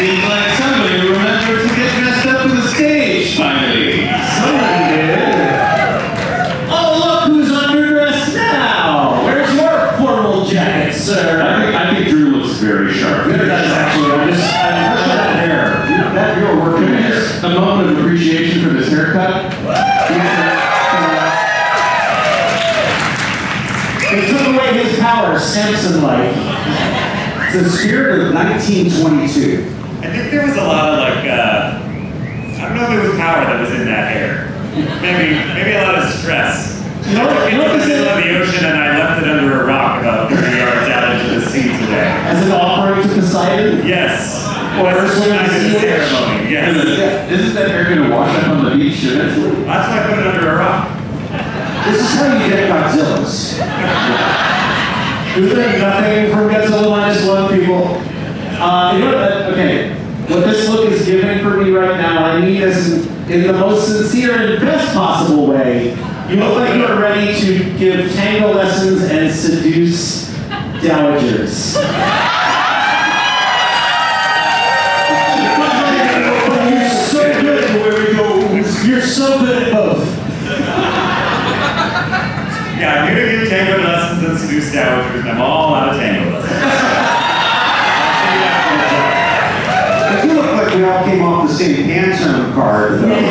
Seems like somebody remembered to get dressed up for the stage, finally. Somebody did. Oh, look who's underdressed now. Where's your formal jacket, sir? I think Drew looks very sharp. Good, that's actually, I heard that hair. That you're working there. A moment of appreciation for this haircut. They took away his power, Samson-like. It's the spirit of 1922. I think there was a lot of like, I don't know if it was power that was in that hair. Maybe a lot of stress. You know, I took it to the middle of the ocean and I left it under a rock about 30 yards out into the sea today. as an offering to Poseidon? Yes. Or That's as the a ceremony, yes. Isn't that hair gonna wash up on the beach eventually? That's why I put it under a rock. This is how you get Godzillas. You think nothing from Godzilla -1, people? You know what? Okay. What this look is giving for me right now, I mean this in the most sincere and best possible way. You look like you are ready to give tango lessons and seduce dowagers. You're so good at where we go. You're so good at both. Yeah, I'm here to give tango lessons and seduce dowagers, and I'm all out of tango lessons. But you look like we all came off the same hand-term card, though.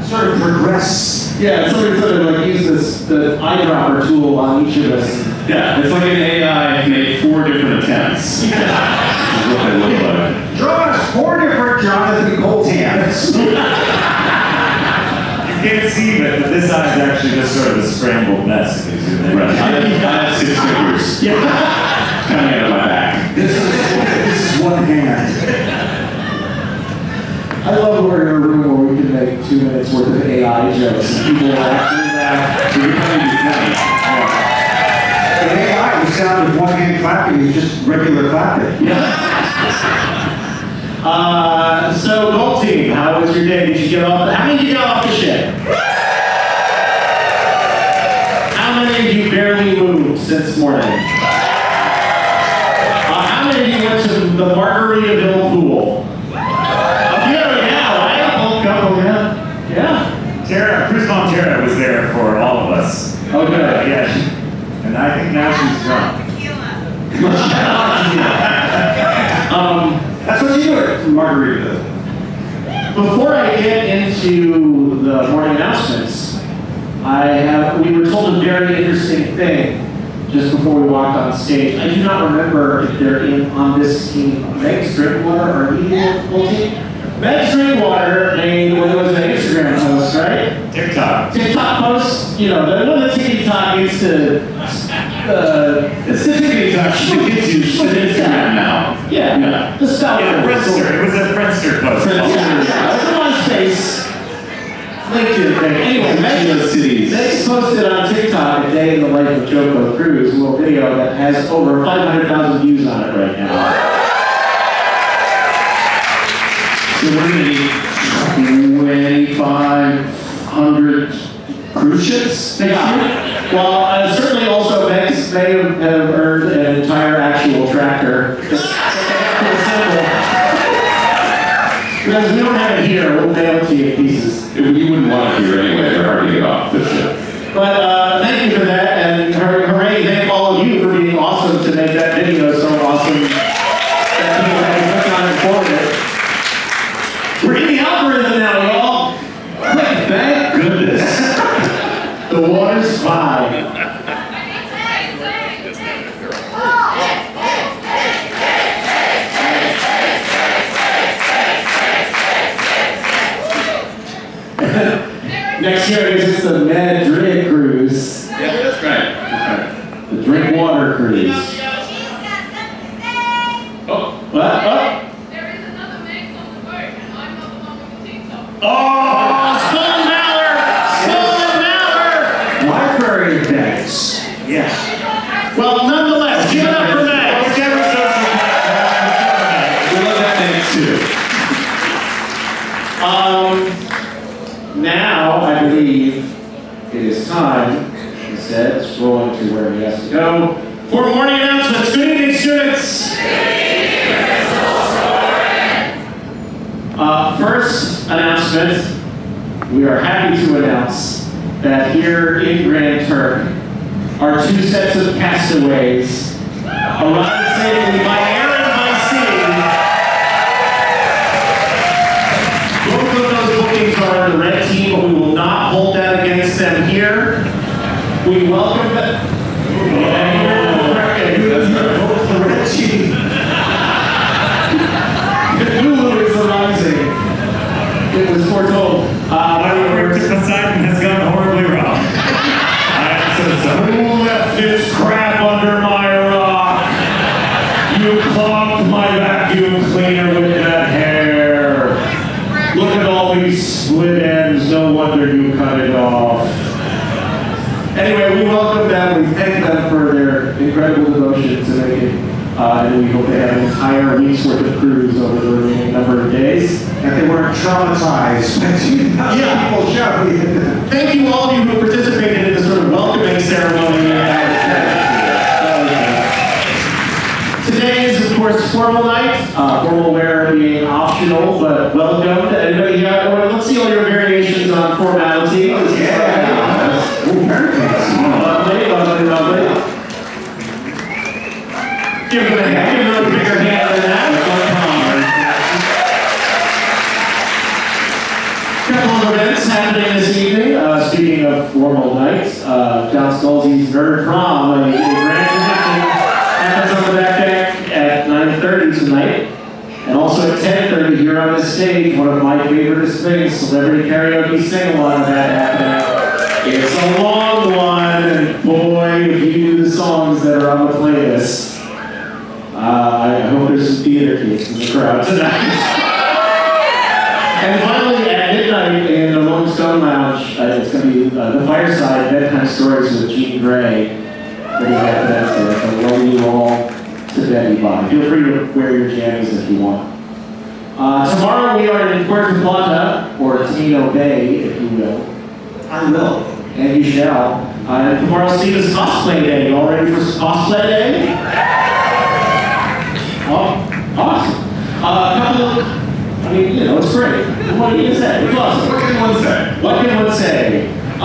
Sort of progress. Yeah, somebody sort of like use the eyedropper tool on each of us. Yeah, it's like an AI made 4 different attempts. That's what they look like. Draw us 4 different Jonathan Coltans. You can't see it, but this eye is actually just sort of a scrambled mess if you zoom in. Right. I have 6 fingers. Yeah. Coming out of my back. This is one hand. I love we're in a room where we can make 2 minutes worth of AI jokes and people will actually laugh. You're coming to funny. The AI, the sound of one hand clapping is just regular clapping. So Gold Team, how was your day? Did you get off? How many did you get off the ship? How many of you barely moved since morning? How many of you went to the Margaritaville pool? Chris Mom Tara was there for all of us. Okay. Yeah, and I think now she's drunk. That's what you do at Margaritaville. Before I get into the morning announcements, we were told a very interesting thing just before we walked on stage. I do not remember if they're on this team, Meg's Drinkwater or Evil Team. Meg's Drinkwater made what was an Instagram post, right? TikTok post. You know, the one that TikTok is to. It's the TikTok. She gets you to Instagram now. Yeah. The stuff. Yeah, Brinstar. It was a Brinstar post. Yeah. It's on MySpace. LinkedIn thing. Anyway, Meg's posted on TikTok a day in the life of JoCo Cruise, a little video that has over 500,000 views on it right now. So we're going to need 2,500 cruise ships next year? Well, certainly also May have earned an entire actual tractor. Because we don't have it here, we'll mail it to you in pieces. You wouldn't want it here anyway, they're hard to get off the ship. But thank you for that, and hooray, thank all of you for being awesome to make that video so awesome that people had to click on and forward it. We're in the algorithm now, y'all. Thank goodness. The water's fine. Next year, I guess it's the Madrid cruise. Yeah, that's right. The Drinkwater cruise. Oh, what? There is another Meg on the boat, and I'm not the one with the TikTok. Oh, stolen valor! Library of Days. Yes. Well, nonetheless, give it up for Meg. We love that name too. Now, I believe it is time, he said, scrolling to where he has to go, for morning announcements. Good evening, students. First announcement, we are happy to announce that here in Grand Turk are two sets of castaways arrived safely by air and by sea. Both of those bookings are on the red team, but we will not hold that against them here. We welcome them. Lulu is arising. It was foretold. My work to Poseidon has gone horribly wrong. I am so sorry. Who left this crap under my rock? You clogged my vacuum cleaner with that hair. Look at all these split ends. No wonder you cut it off. Anyway, we welcome them. We thank them for their incredible devotion to making. And we hope they have an entire week's worth of cruise over the remaining number of days. And they weren't traumatized. Yeah. People show. Thank you all of you who participated in this sort of welcoming ceremony. Today is, of course, formal night. Formal wear being optional, but welcome. Anybody let's see all your variations on formality. Yeah. Ooh, very fancy. Lovely, lovely, lovely. Give them a bigger hand than that. A couple of events happening this evening. Speaking of formal nights, John Scalzi's Nerd Prom, a grand tradition, happens on the back deck at 9:30 tonight. And also at 10:30 here on this stage, one of my favorite things, celebrity karaoke sing-along of that happening. It's a long one, and boy, if you do the songs that are on the playlist. I hope there's some theater kids in the crowd tonight. And finally, at midnight in the Rolling Stone Lounge, it's going to be the Fireside Bedtime Stories with Jean Grey. Pretty happy that's it. I love you all to bed by. Feel free to wear your jammies if you want. Tomorrow we are in Puerto Plata, or Tino Bay, if you will. I will. And you shall. And tomorrow's Steve is cosplay day. You all ready for cosplay day? Oh, awesome. It's great. What do you say? It's awesome. What can one say? What can one say? The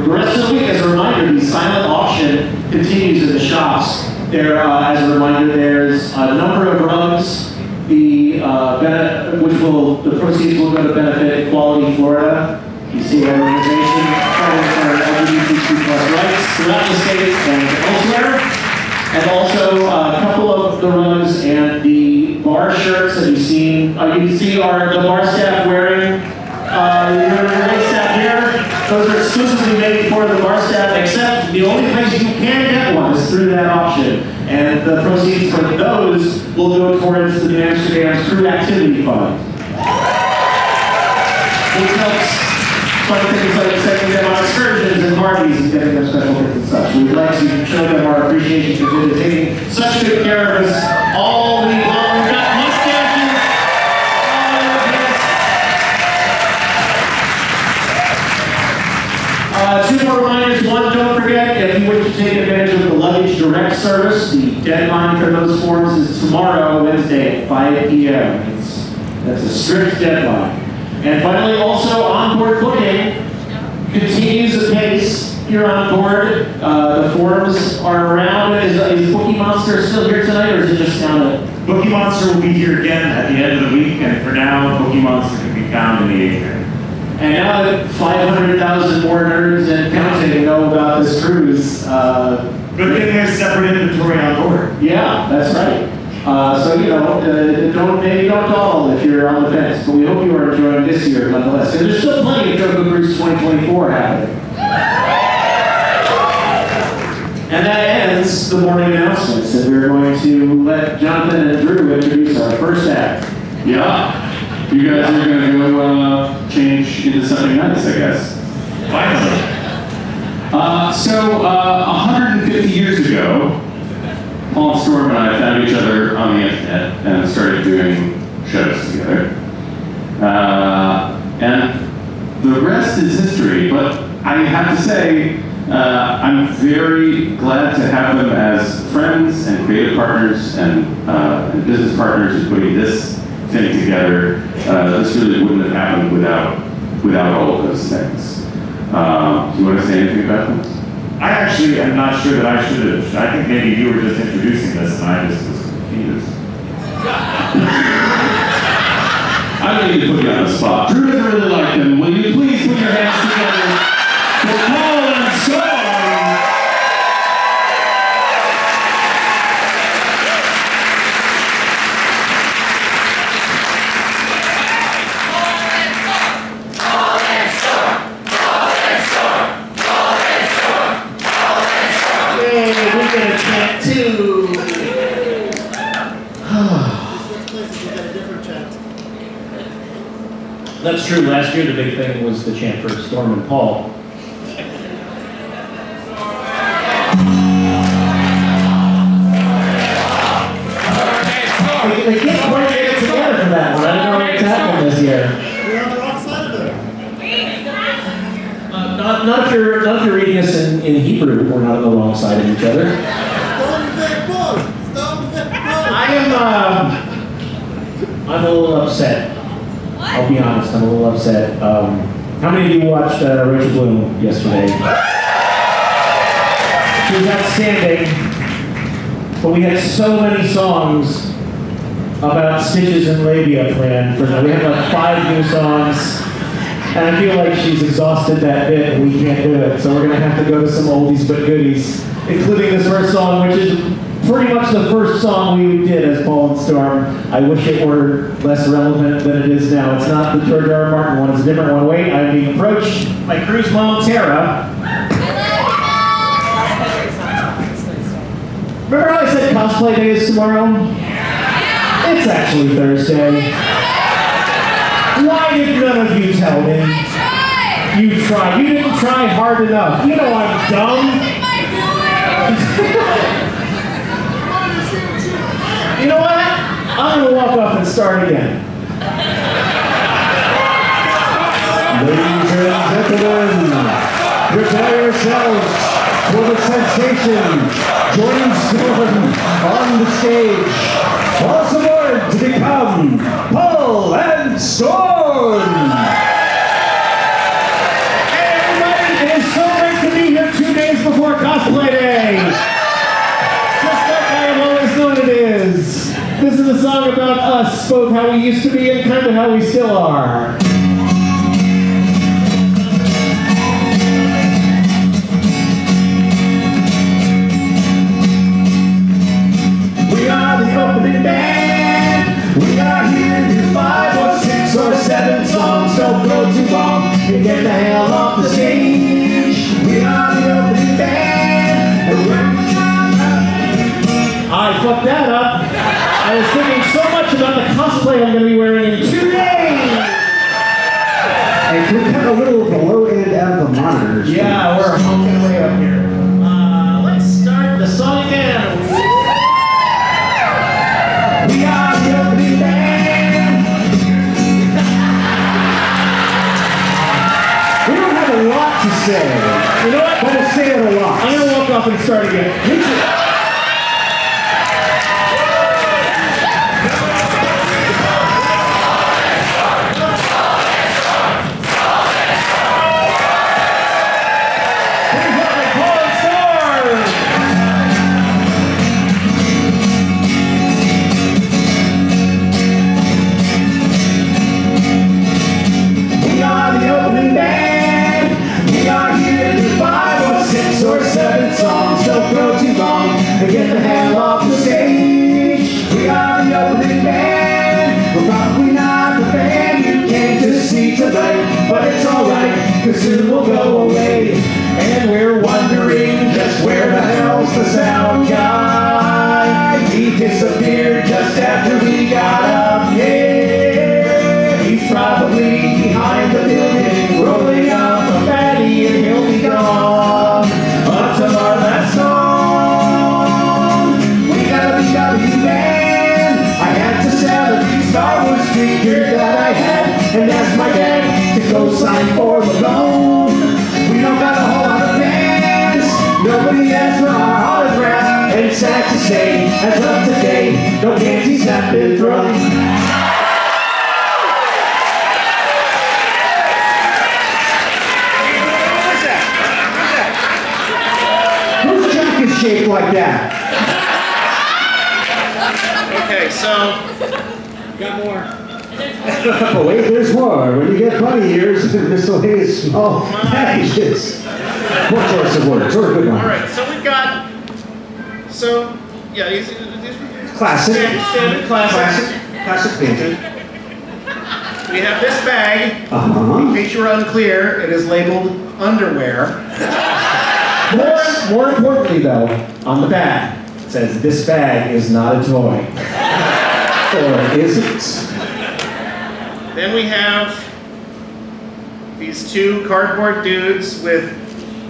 rest of the week, as a reminder, the silent auction continues in the shops. As a reminder, there's a number of rugs, the proceeds will go to benefit Equality Florida. You see that organization fighting for LGBTQ+ rights throughout the state and elsewhere. And also a couple of the rugs and the bar shirts that you've seen. You can see the bar staff wearing your staff here. Those are exclusively made for the bar staff, except the only place you can get one is through that auction. And the proceeds from those will go towards the New Amsterdam's Crew Activity Fund. Which helps fund things like sending them on excursions and parties and getting them special things and such. We'd like to show them our appreciation for taking such good care of us all week long. We've got mustaches all over this. Two more reminders. One, don't forget, if you wish to take advantage of the Luggage Direct service, the deadline for those forms is tomorrow, Wednesday at 5 p.m. That's a strict deadline. And finally, also onboard booking continues apace here on board. The forums are around. Is Bookie Monster still here tonight, or is it just down at? Bookie Monster will be here again at the end of the week, and for now, Bookie Monster can be found in the atrium. And now that 500,000 more nerds and counting know about this cruise. Good thing there's separate inventory on board. Yeah, that's right. Don't dawdle if you're on the fence, but we hope you are enjoying this year nonetheless. And there's still plenty of JoCo Cruise 2024 happening. And that ends the morning announcements, and we're going to let Jonathan and Drew introduce our first act. Yeah. You guys are going to go change into something nice, I guess. Finally. 150 years ago, Paul Storm and I found each other on the internet and started doing shows together. And the rest is history, but I have to say, I'm very glad to have them as friends creative partners and business partners in putting this thing together. This really wouldn't have happened without all of those things. Do you want to say anything about this? I actually am not sure that I should have. I think maybe you were just introducing this and I just was confused. I don't need to put you on the spot. Drew doesn't really like them. Will you please put your hands together for Paul and Storm? That's true. Last year the big thing was the chant for Storm and Paul. They can't quite get it together for that one. I don't know what's happening this year. We're on the wrong side of it. Not if you're reading this in Hebrew. We're not on the wrong side of each other. I'm a little upset. I'll be honest, I'm a little upset. How many of you watched Rachel Bloom yesterday? She was outstanding, but we had so many songs about stitches and labia planned for them. We had like 5 new songs, and I feel like she's exhausted that bit and we can't do it. So we're gonna have to go to some oldies but goodies, including this first song, which is pretty much the first song we did as Paul and Storm. I wish it were less relevant than it is now. It's not the George R. R. Martin one, it's a different one. Wait, I'm being approached by Crew's mom, Tara. Remember how I said cosplay day is tomorrow? It's actually Thursday. Why did none of you tell me? You tried. You didn't try hard enough. You know I'm dumb. You know what? I'm going to walk off and start again. Ladies and gentlemen, prepare yourselves for the sensation. Joining Storm on the stage. Cross aboard to become Paul and Storm. Hey everybody, it is so great to be here 2 days before cosplay day. Just like I have always known it is. This is a song about us, both how we used to be and kind of how we still are. We are the opening band. We are here to do 5 or 6 or 7 songs. Don't go too long and get the hell off the stage. We are the opening band. And when we I fucked that up. I was thinking so much about the cosplay I'm going to be wearing in 2 days. And we're kind of a little below end out of the monitors. Yeah, we're honking way up here. Let's start the song again. We are the opening band. We don't have a lot to say. You know what? But we'll say it a lot. I'm going to walk off and start again. Me too. Songs don't grow too long to stay as of today. No panties have been thrown. Whose junk is shaped like that? Okay, so, got more. Oh wait, there's more. When you get bunny ears and miscellaneous small packages. Poor choice of words, or a good one. All right, so we've got, these Classic. standard Classic painting. We have this bag. Uh-huh. In case you were unclear, it is labeled underwear. More importantly though, on the back, it says this bag is not a toy. Or isn't. Then we have these two cardboard dudes with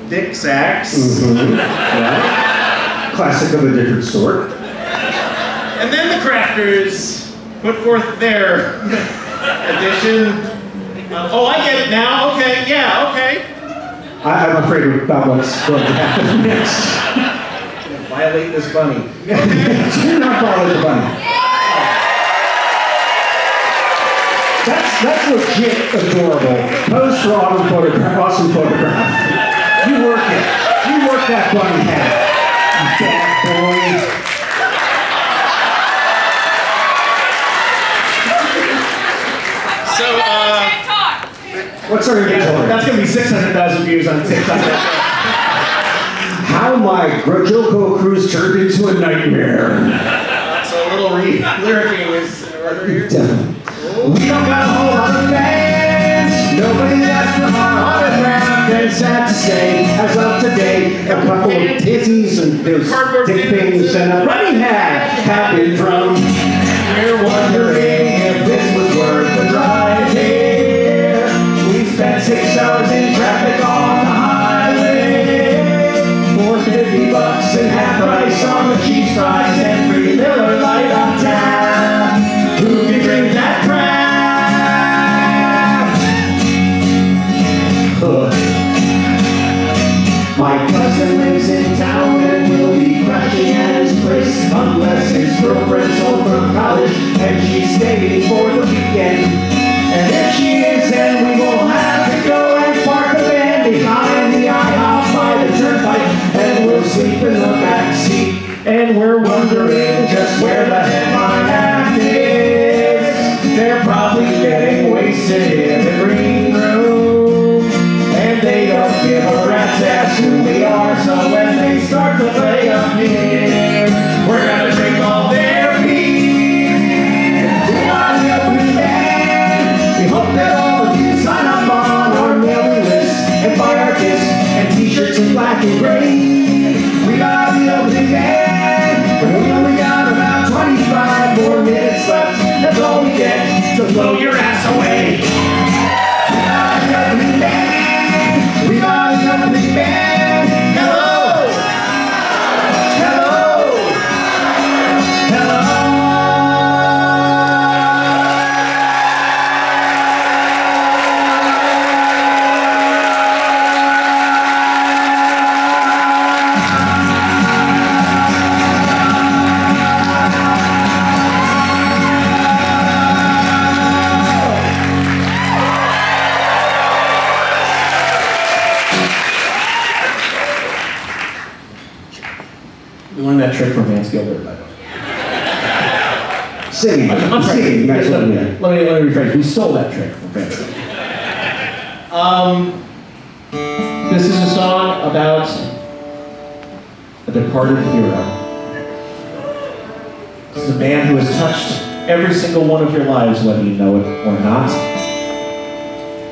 dick sacks. Mm-hmm. Yeah. Classic of a different sort. And then the crafters put forth their edition. Oh, I get it now. Okay, yeah, okay. I'm afraid about what's going to happen next. Violate this bunny. Do not follow the bunny. That's legit adorable. Pose for awesome photograph. You work it. You work that bunny hat. You bad boy. So, TikTok. What's our inventory? that's going to be 600,000 views on TikTok. How my JoCo cruise turned into a nightmare. So a little lyricing is right here. Definitely. We don't got a whole lot of fans. Nobody asked for our autograph. And sad to say, as of today, a couple of titties and those dick things and a bunny hat have been thrown. We're wondering if this was worth the drive here. We spent 6 hours in traffic on the highway for $50 and half price on the cheese fries and free Miller Lite on tap. Who can drink that crap? My cousin lives in town and will be crashing at his place unless his girlfriend's home from college and she's staying for the weekend. And if she is, then we will have to go and park the van behind the IHOP by the turnpike, and we'll sleep in the back seat. And we're wondering just where the headline act is. They're probably getting wasted in the green room, and they don't give a rat's ass who we are. So when they start to play up here, we're gonna drink all their beer. We are the opening band. We hope that all of you sign up on our mailing list and buy our discs and t-shirts in black and gray. We are the opening band, but we only got about 25 more minutes left. That's all we get to blow your ass away. We are the opening band. We are the opening band. Hello. Hello. Hello. We learned that trick from Vance Gilbert, by the way. Singing. I'm sorry. Singing, that's what I mean. Let me rephrase. We stole that trick from Vance Gilbert. This is a song about a departed hero. This is a man who has touched every single one of your lives, whether you know it or not.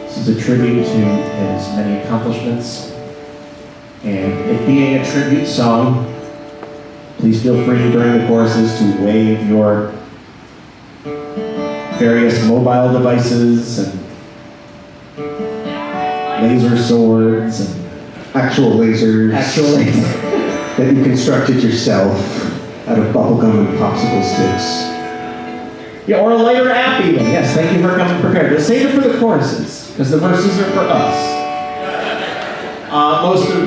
This is a tribute to his many accomplishments. And it being a tribute song, please feel free during the choruses to wave your various mobile devices and laser swords and Actual lasers. that you constructed yourself Out of bubblegum and popsicle sticks. Yeah, or a lighter app even. Yes, thank you for coming prepared. But save it for the choruses, because the verses are for us. Most of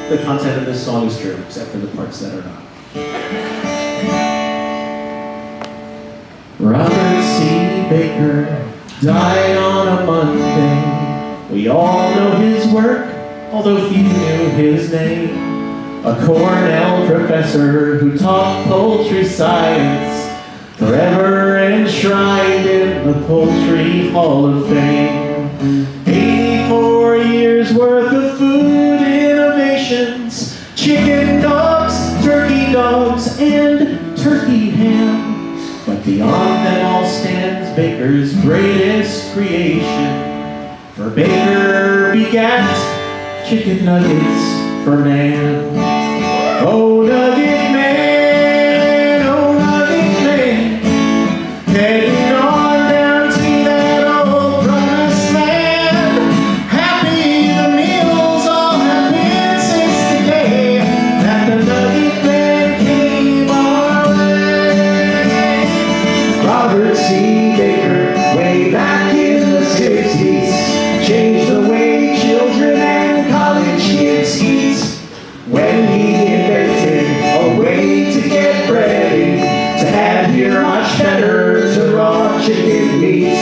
the content of this song is true, except for the parts that are not. died on a Monday. We all know his work, although few knew his name. A Cornell professor who taught poultry science, forever enshrined in the Poultry Hall of Fame. 84 years worth of food innovations, chicken dogs, turkey dogs, and turkey ham. But beyond them all stands Baker's greatest creation. For Baker begat chicken nuggets for man. Oh, Nugget Man, oh, Nugget Man, heading on down to that old promised land. Happy the meals all have been since the day that the Nugget Man came our way. Robert C. Baker, way back in the 60s, changed the way children and college kids eat. When he invented a way to get ready to adhere much better to raw chicken meat.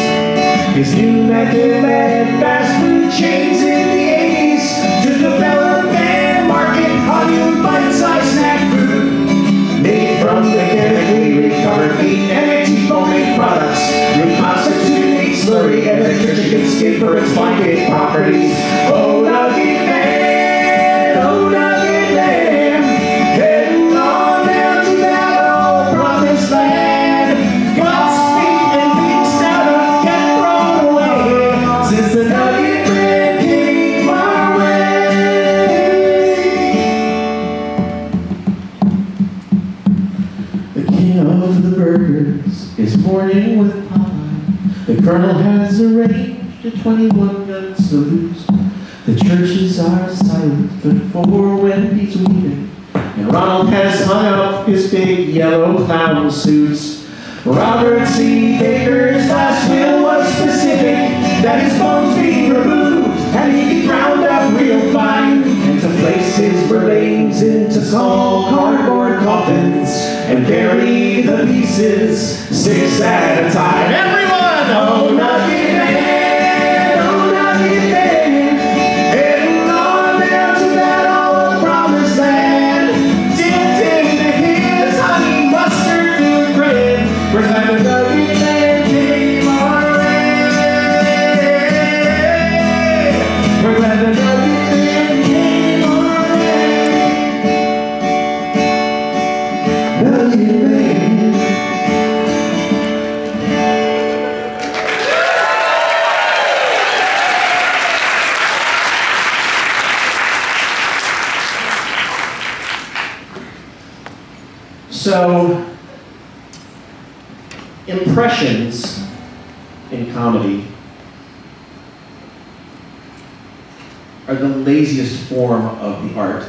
His new method led fast food chains in the 80s to develop and market Hollywood bite-sized snack food made from the chemically recovered meat and anti-foaming products, reconstituted meat slurry and extra chicken skin for its fine properties. Oh, Nugget Man, oh, Nugget Man, heading on down to that old promised land. God's feet and beaks now get thrown away since the Nugget Man came our way. The king of the burgers is mourning with pie. The colonel has arranged a 21-gun salute. The churches are silent but for Wendy's weeping, and Ronald has hung up his big yellow clown suit. Robert C. Baker's last will was specific that his bones be removed and he be ground up real fine, and to place his remains into small cardboard coffins and bury the pieces 6 at a time. Everyone, oh, Nugget Man, oh, Nugget Man, heading on down to that old promised land. Dipped into his honey mustard food bread, we're glad the Nugget Man came our way. We're glad the Nugget Man came our way. Nugget Man. So, impressions in comedy are the laziest form of the art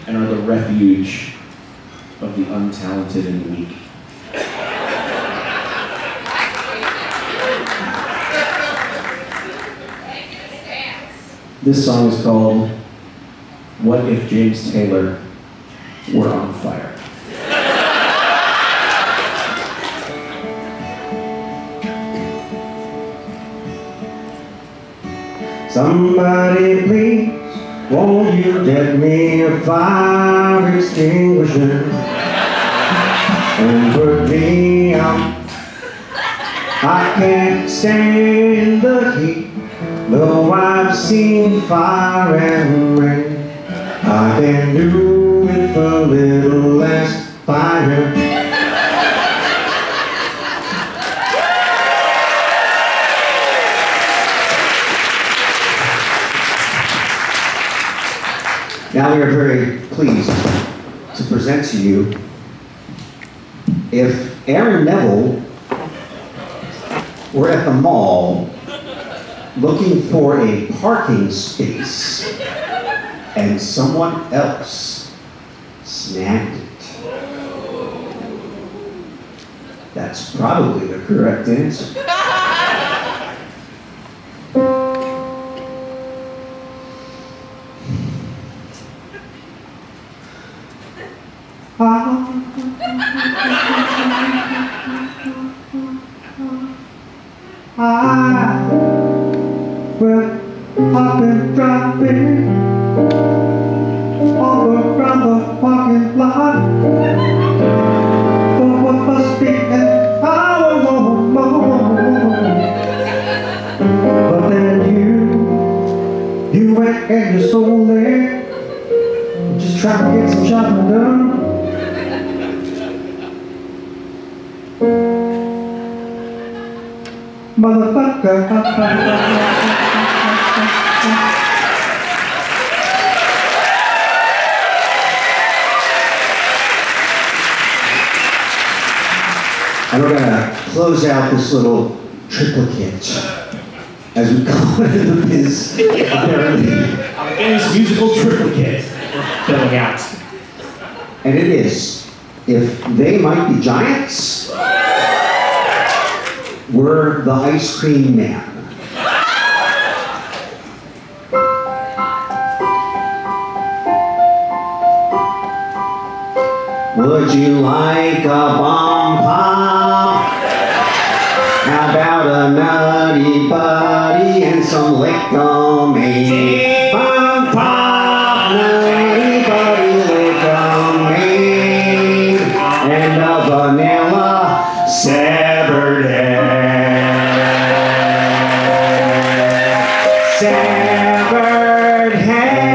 and are the refuge of the untalented and weak. This song is called What If James Taylor Were on Fire? Somebody please, won't you get me a fire extinguisher and put me out? I can't stand the heat, though I've seen fire and rain. I can do it for a little less fire. Now we are very pleased to present to you, if Aarrghh and Neville were at the mall looking for a parking space and someone else snagged it. That's probably the correct answer. I went popping, dropping all around the parking lot. For what must be an hour more. But then you went and you stole it, just trying to get some shopping done. Motherfucker. And we're gonna close out this little triplicate, as we call it in the biz. Famous musical triplicate going out. And it is, if they might be giants, we're the ice cream man. Would you like a bomb pop? How about a nutty buddy and some lick-o-me? Bomb pop, nutty buddy, lick-o-me, and a vanilla severed head. Severed head.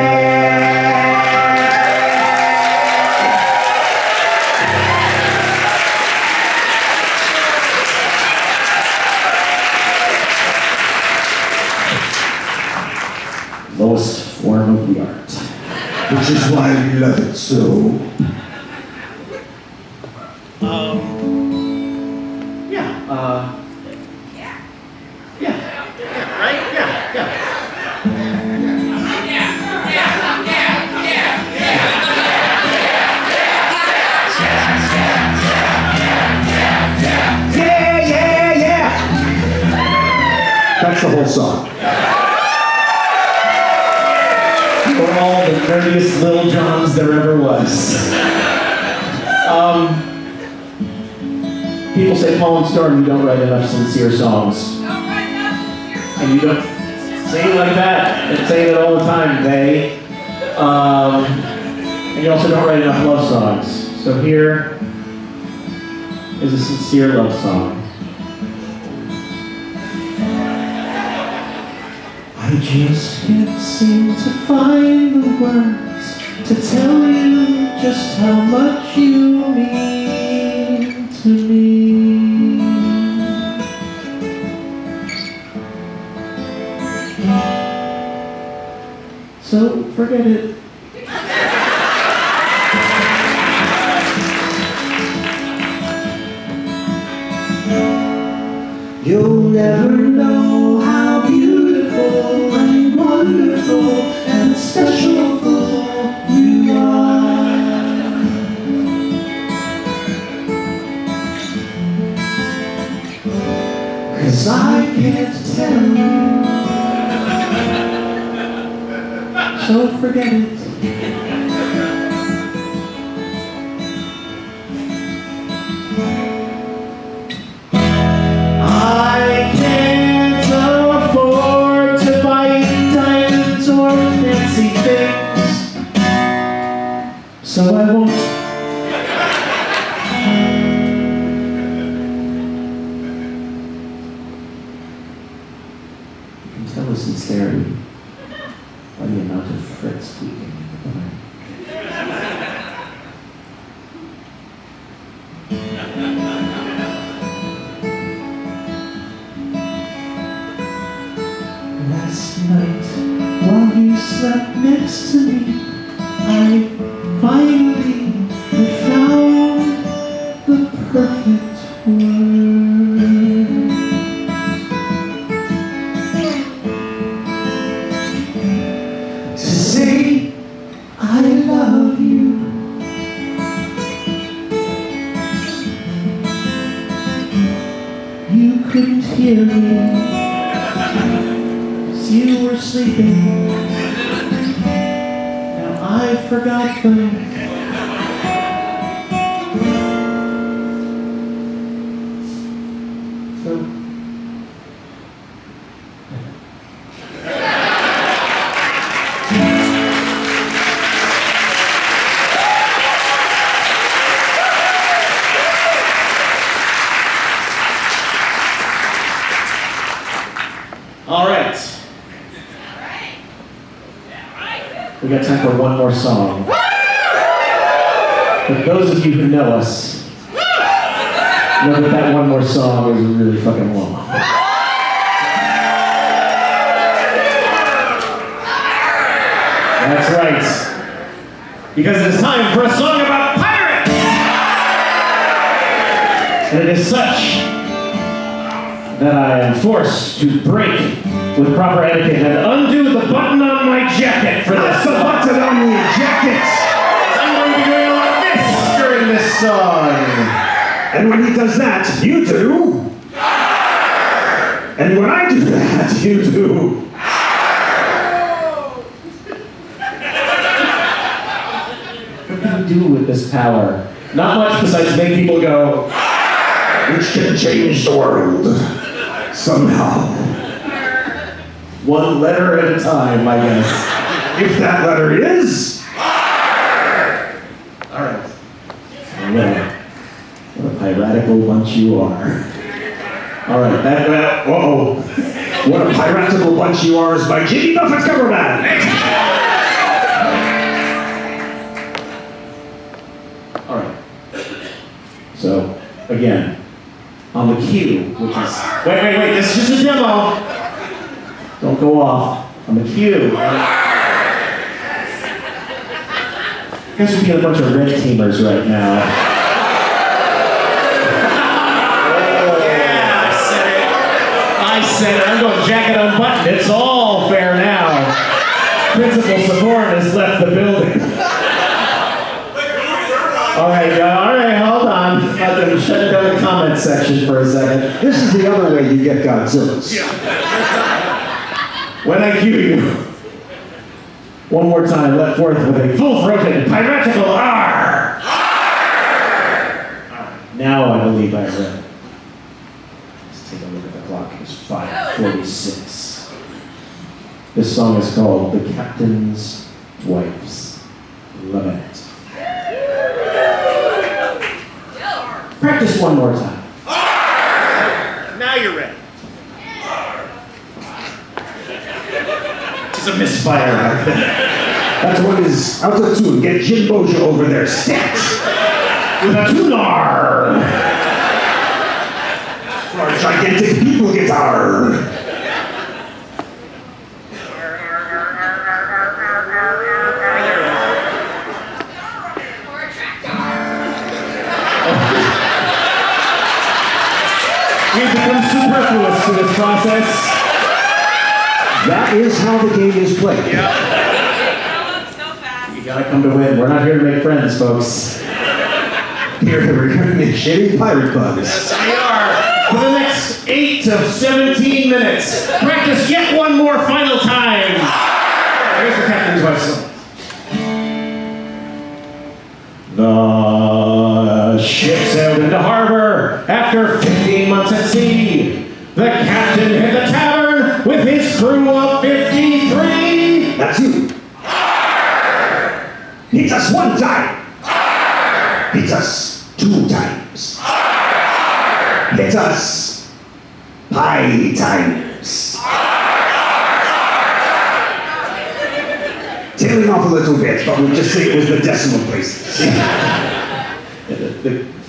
Lowest form of the art. Which is why we love it so. That's the whole song. For all the nerdiest Lil Johns there ever was. People say Paul and Storm, you don't write enough sincere songs. And you don't say it like that. They say it all the time, they. And you also don't write enough love songs. So here is a sincere love song. I just can't seem to find the words to tell you just how much you mean to me. So forget it. You'll never know how beautiful and wonderful and special you are. 'Cause I can't tell you. So forget it. I can't afford to buy diamonds or fancy things, so I won't. You can tell the sincerity by the amount of frets squeaking in the barn. Last night, while you slept next to me, I finally found the perfect word to say I love you. You couldn't hear me. You were sleeping. Now I forgot them. So We got time for one more song. But those of you who know us, know that that one more song is really fucking long. That's right. Because it is time for a song about pirates! And it is such that I am forced to break with proper etiquette and undo the button on my jacket for this. The button on your jacket! I'm going to be doing a lot of this during this song. And when he does that, you do. And when I do that, you do. What can we do with this power? Not much besides make people go, Which can change the world. Somehow. one letter at a time, I guess. If that letter is... All right. What a piratical bunch you are. All right, uh-oh. What a piratical bunch you are is by Jimmy Buffett's cover band. all right. So, again, on the cue, which is... Wait, this is just a demo. Don't go off. On the cue. You guys are being a bunch of red teamers right now. I said it. I'm going jacket unbuttoned. It's all fair now. Principal Saborn has left the building. All right, hold on. I'm going to shut down the comment section for a second. This is the other way you get Godzilla's. When I cue you, one more time, let forth with a full-throated piratical R. Now I believe I read. Let's take a look at the clock. It's 5:46. This song is called "The Captain's Wife's Lament." Practice one more time. Now you're ready. It's a misfire. That one is out of tune. Get Jim Boja over there. Stat! With a tunar. For a gigantic people guitar. Or a tractor. We've become superfluous to this process. That is how the game is played. Grow up so fast. You gotta come to win. We're not here to make friends, folks. Here we're going to make shitty pirate puns. Yes, we are. For the next 8 to 17 minutes, practice yet one more final time. Here's the Captain's Wife's song. The ship sailed into harbor after 15 months at sea. The captain hit the tavern with his crew of 53. That's you. Hits us one time. Hits us 2 times. Hits us 5 times. Tailing off a little bit, but we'll just say it was the decimal places.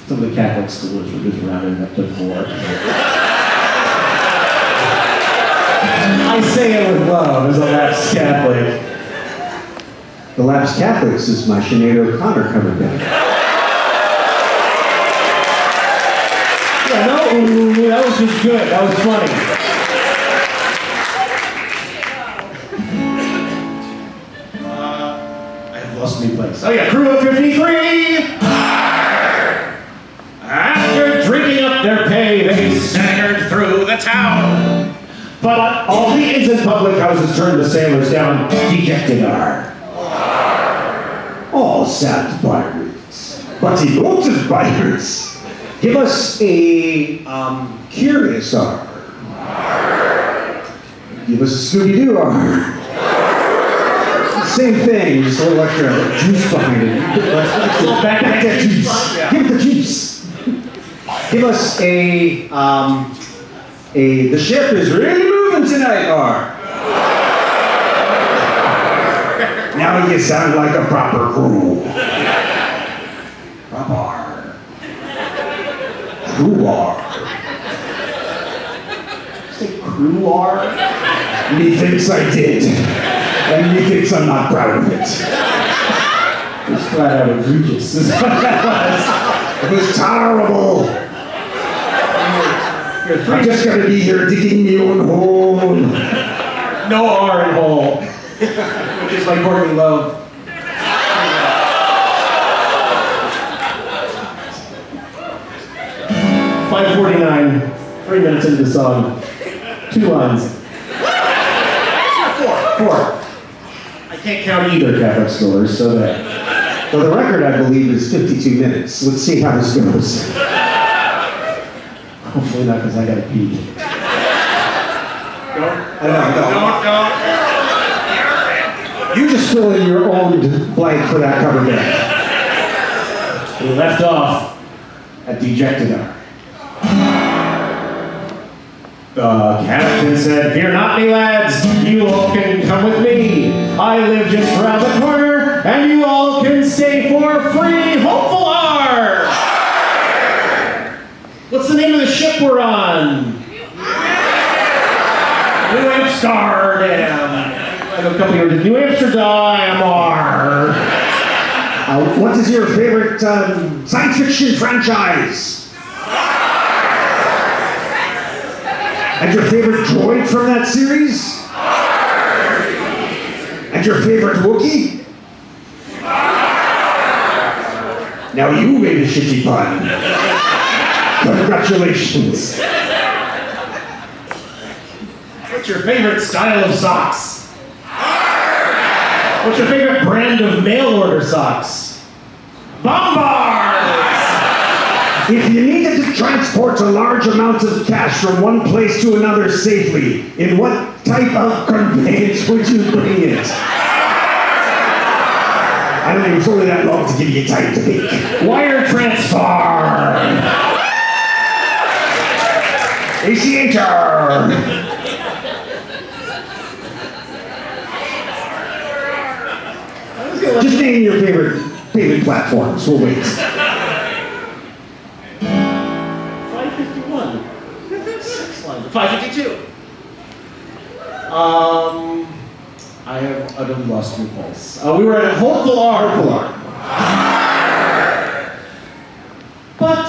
Some of the Catholic schools were just rounding up to 4. I say it with love as a lapsed Catholic. The Lapsed Catholics is my Sinead O'Connor cover band. Yeah, no, that was just good. That was funny. I have lost my place. Oh yeah, crew of 53! After drinking up their pay, they staggered through the town. But all the inns and public houses turned the sailors down, dejected are. All sad pirates. But emotive pirates. Give us a curious R. Give us a Scooby-Doo R. Same thing, just a little extra juice behind it. Back that juice. Give it the juice. Give us a the ship is really moving tonight R. Now Now you sound like a proper crew. Proper. Crew-ar. Say crew-ar? Methinks I did. And methinks I'm not proud of it. It's flat out egregious. Is what that It was terrible. was. You're I'm just gonna be here digging my own hole. no R in hole. Which is like Courtney Love. $5:49, 3 minutes into the song, 2 lines. Four. I can't count either Catholic scholars, so that. Well, the record, I believe, is 52 minutes. Let's see how this goes. Hopefully not, because I gotta pee. Don't. You just fill in your own blank for that cover band. We left off at Dejected Hour. The captain said, "Fear not, me lads, you all can come with me. I live just around the corner, and you all can stay for free. Hopeful Aarrgh! What's the name of the ship we're on? New Amsterdam. I know a couple of New Amsterdam Aarrgh. What is your favorite science fiction franchise? And your favorite droid from that series? And your favorite Wookiee? Now you made a shitty pun. Congratulations. What's your favorite style of socks? What's your favorite brand of mail order socks? Bombards! If you needed to transport a large amount of cash from one place to another safely, in what type of conveyance would you bring it? I don't think it was only that long to give you time to think. Wire transfer! ACHR! Just name your favorite platforms. We'll wait. 551. 552. I have utterly lost my pulse. We were at Hopeful Aarrgh. But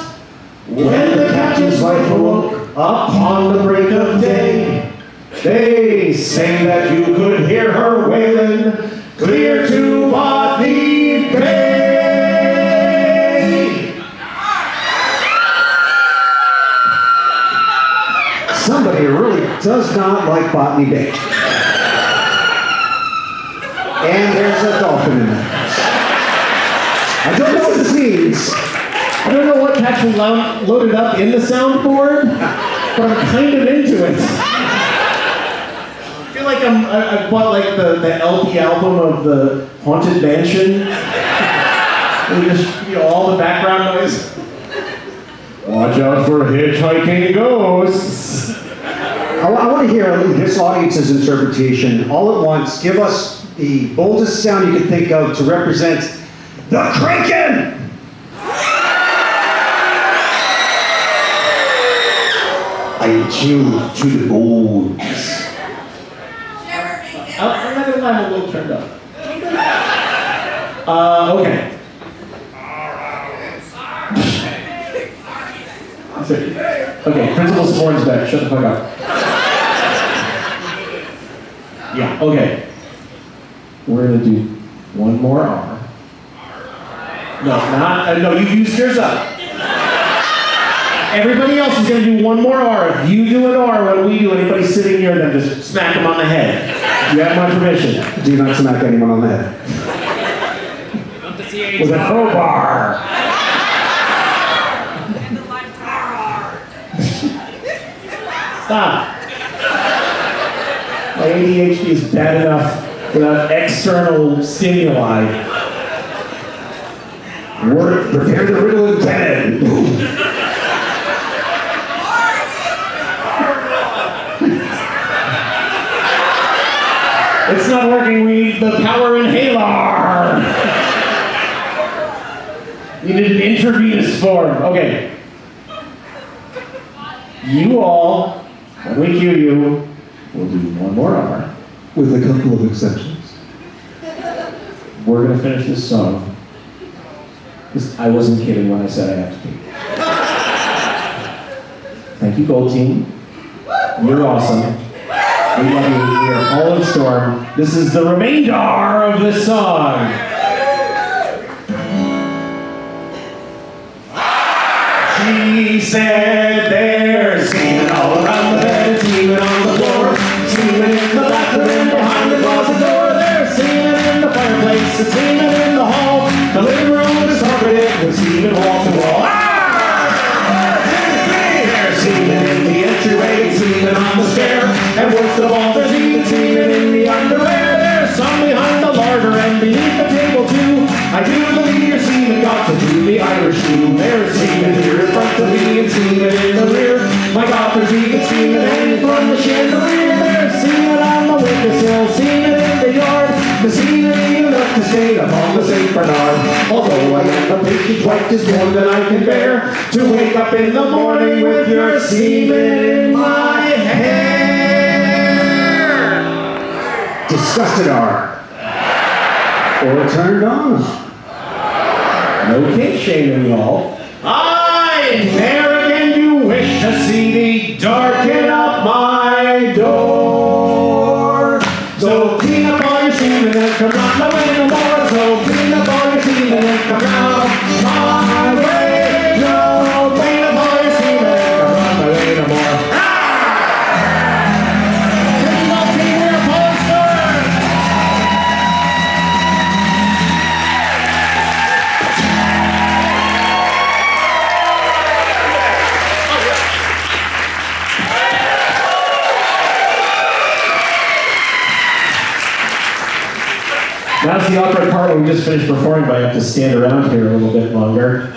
when the captain's wife awoke upon the break of day, they say that you could hear her wailing clear to Botany Bay. Somebody really does not like Botany Bay. And there's a dolphin in there. I don't know what this means. I don't know what actually loaded up in the soundboard, but I'm kind of into it. I feel like I bought like the LP album of the Haunted Mansion. And just, all the background noise. Watch out for hitchhiking ghosts. I want to hear this audience's interpretation all at once. Give us the boldest sound you can think of to represent the Kraken! I chew to the bones. I'm not gonna lie, I'm a little turned up. Okay. Okay, Principal Sporn's back. Shut the fuck up. Yeah, okay. We're gonna do one more R. No, you used yours up. Everybody else is gonna do one more R. If you do an R when we do, anybody sitting near them, just smack them on the head. You have my permission. Do not smack anyone on the head. With a crowbar. Stop. My ADHD is bad enough without external stimuli. Prepare the riddle in 10. It's not working. We need the power inhaler. Needed an intravenous form. Okay. You all, when we cue you, we'll do one more R. With a couple of exceptions. We're gonna finish this song. 'Cause I wasn't kidding when I said I have to pee. Thank you, Gold Team. You're awesome. We love you. We are all in storm. This is the remainder of this song. She said there's semen all around the bed, semen on the floor, semen in the bathroom and behind the closet door. There's semen in the fireplace, and semen in the hall. The living room is carpeted with semen wall to wall. There's semen in the entryway, semen on the stair, and worst of all, there's even semen in the underwear. There's some behind the larder and beneath the table too. I do believe your semen got to do the Irish too. There's semen here in front of me and semen in the rear. My God, there's even semen hanging from the chandelier. There's semen on the windowsill, semen in the yard. The semen even left to stay upon the St. Bernard. Although I am a patient wife, is more than I can bear. To wake up in the morning with your semen in my hair. Disgusted are. Or turned on. No kink shaming, y'all. I never again do wish to see thee darken up my door. So clean up all your semen and come round my way no more. So clean up all your semen and come round my way. No, clean up all your semen and come round my way no more. Now's the awkward part where we just finished performing, but I have to stand around here a little bit longer.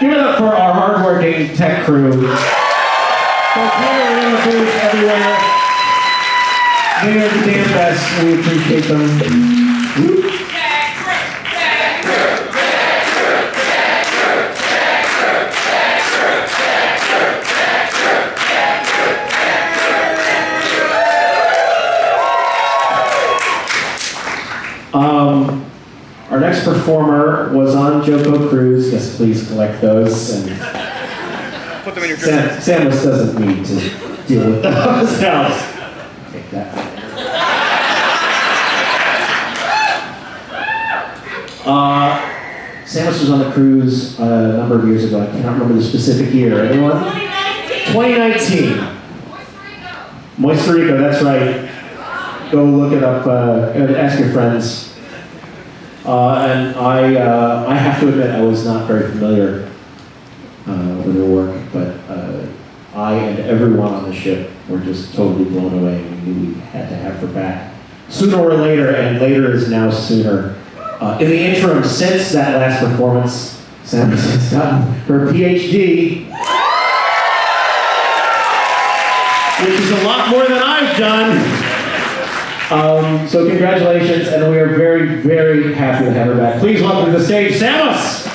Give it up for our hardworking tech crew. So clear in the booth everywhere. They are the damn best. We appreciate them. Woo. Our next performer was on JoCo Cruise. Yes, please collect those. And Put them in your SAMMUS doesn't need to deal with those now. Take that. SAMMUS was on the cruise a number of years ago. I cannot remember the specific year. Anyone? 2019. Moista Rico, that's right. Go look it up and ask your friends. And I have to admit, I was not very familiar with her work, but I and everyone on the ship were just totally blown away. We knew we had to have her back sooner or later, and later is now sooner. In the interim, since that last performance, SAMMUS has gotten her PhD, which is a lot more than I've done. So congratulations, and we are very, very happy to have her back. Please welcome to the stage, SAMMUS!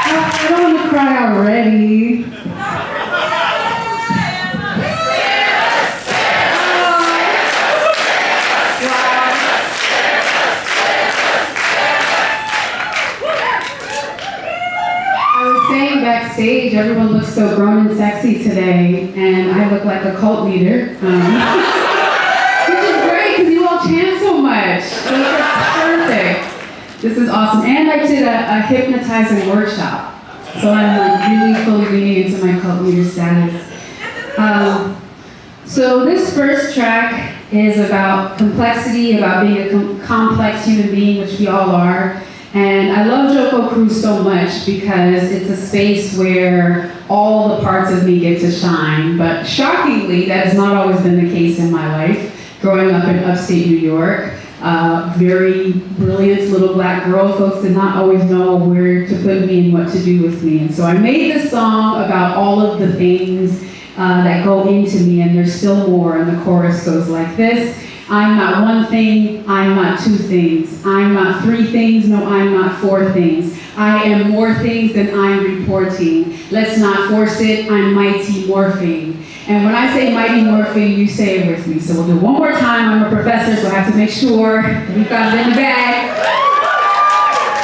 I don't want to cry already. Backstage, everyone looks so grown and sexy today, and I look like a cult leader, which is great because you all chant so much. So it's perfect. This is awesome, and I did a hypnotizing workshop, so I'm like really fully leaning into my cult leader status. So this first track is about complexity, about being a complex human being, which we all are. And I love JoCo Cruise so much because it's a space where all the parts of me get to shine. But shockingly, that has not always been the case in my life. Growing up in upstate New York, Very brilliant little black girl. Folks did not always know where to put me and what to do with me. And so I made this song about all of the things that go into me, and there's still more. And the chorus goes like this. I'm not one thing, I'm not two things. I'm not three things, no, I'm not four things. I am more things than I'm reporting. Let's not force it, I'm mighty morphing. And when I say mighty morphing, you say it with me. So we'll do one more time. I'm a professor, so I have to make sure we've got it in the bag.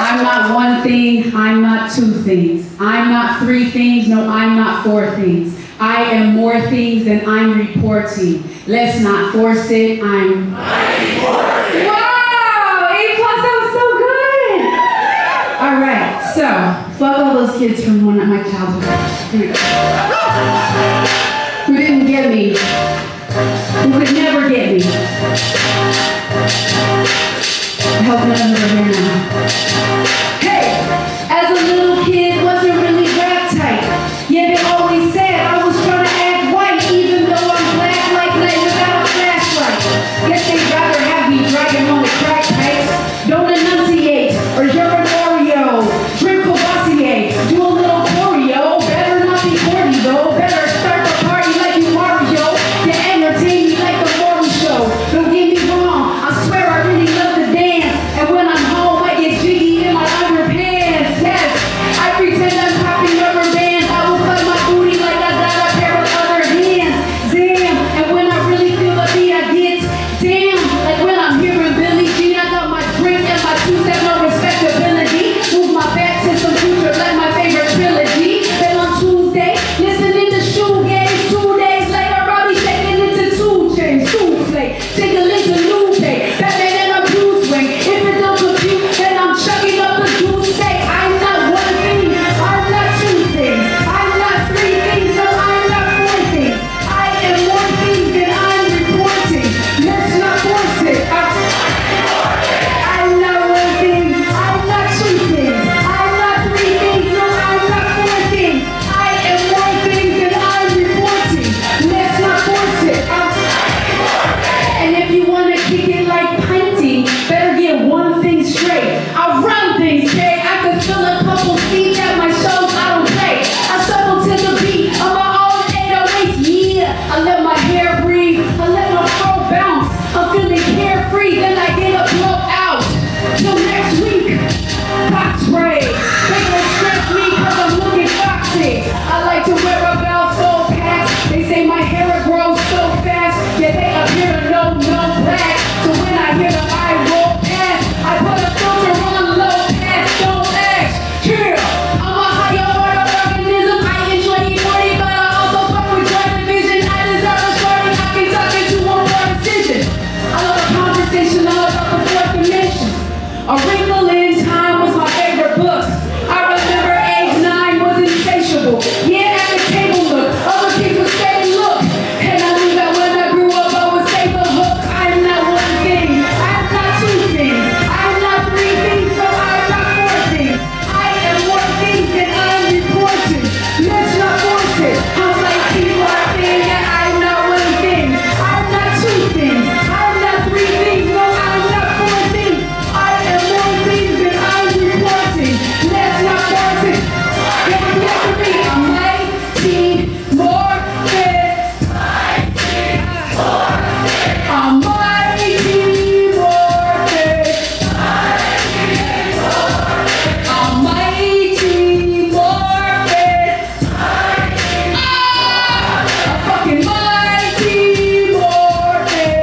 I'm not one thing, I'm not two things. I'm not three things, no, I'm not four things. I am more things than I'm reporting. Let's not force it, I'm mighty morphing. Wow, A+, that was so good. All right, so, fuck all those kids from one of my childhood. Who didn't get me, who could never get me. I hope none of them are here now. Hey, as a little kid, wasn't really rap tight. Yeah, they always said I was trying to act white, even though I'm black like night without a flashlight. Guess they'd rather have me dragging on the crack pipes. Don't enunciate, or you're an Oreo. Drink Courvoisier, do a little choreo. Better not be corny though, better start the party like you Mario. You entertain me like the morning show. Don't get me wrong, I swear I really love to dance. And when I'm home, I get jiggy in my underpants. Yes, I pretend I'm popping rubber bands. I will cut my booty like I got a pair of other hands. Damn, and when I really feel the beat, I get damn. Like when I'm hearing Billie Jean, I got my drink and my two-step, no respectability. Move my back to some future like my favorite trilogy. Then on Tuesday, listening to shoegaze. 2 days later, I'll be shaking into 2 chains, souffle, jiggling into Lupe, Batman and a Bruce Wayne. If it don't compute, then I'm chucking up the juice. Say I'm not one thing, I'm not two things. I'm not three things, no, I'm not four things. I am more things than I'm reporting. Let's not force it. I'm not one thing, I'm not two things. I'm not three things, no, I'm not four things. I am more things than I'm reporting. Let's not force it. And if you wanna kick it like pinting, better get one thing straight. I run things, okay? I can fill a couple seats at my shows, I don't play. I shuffle to the beat of my own 808s, yeah. I let my hair breathe, I let my fro bounce. I'm feeling carefree, then I get a blowout. Till next week, box braids. They gon' stress me cause I'm looking foxy. I like to wear a belt so packed. They say my hair grows so fast. Yeah, they appear to know no black. So when I hear them, I roll past. I put a filter on low pass, don't ask. Yeah, I'm a higher order organism. I enjoy E40, but I also fuck with joy division. I deserve a shorty. I can tuck into one more decision. I love a conversation all about the fourth dimension. A Wrinkle in Time was my favorite book. I remember age 9 was insatiable. Yeah, at the table look, other kids would say look. And I knew that when I grew up I would say the hook. I'm not one thing, I'm not two things. I'm not three things, so I'm not four things. I am more things than I'm reporting. Let's not force it. I'm like people are saying that I'm not one thing. I'm not two things. I'm not three things, no, I'm not four things. I am more things than I'm reporting. Let's not force it. Get to me, I'm mighty morphing. I'm mighty morphing. I'm mighty morphing. I'm fucking mighty morphing.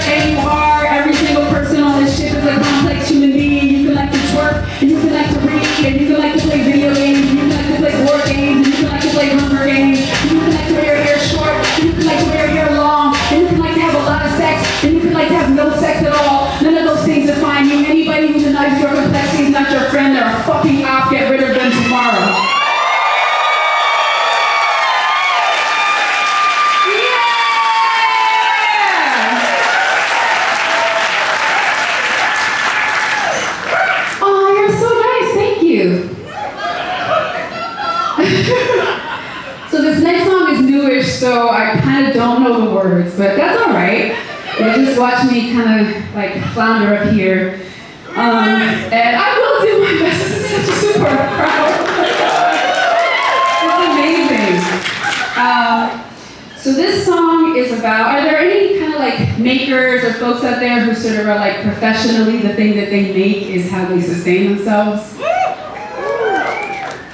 And you are, every single person on this ship is a complex human being. You can like to twerk, and you can like to read, and you can like to play video games, and you can like to play board games, and you can like to play Hunger Games, and you can like to wear your hair short, and you can like to wear your hair long, and you can like to have a lot of sex, and you can like to have no sex at all. None of those things define you. Anybody who denies your complexity is not your friend. They're a fucking op. Get rid of them tomorrow. Oh, you're so nice. Thank you. So this next song is newish, so I kind of don't know the words, but that's all right. They just watch me kind of like flounder up here. And I will do my best. This is such a super crowd. It's amazing. So this song is about, are there any kind of like makers or folks out there who sort of are like professionally, the thing that they make is how they sustain themselves?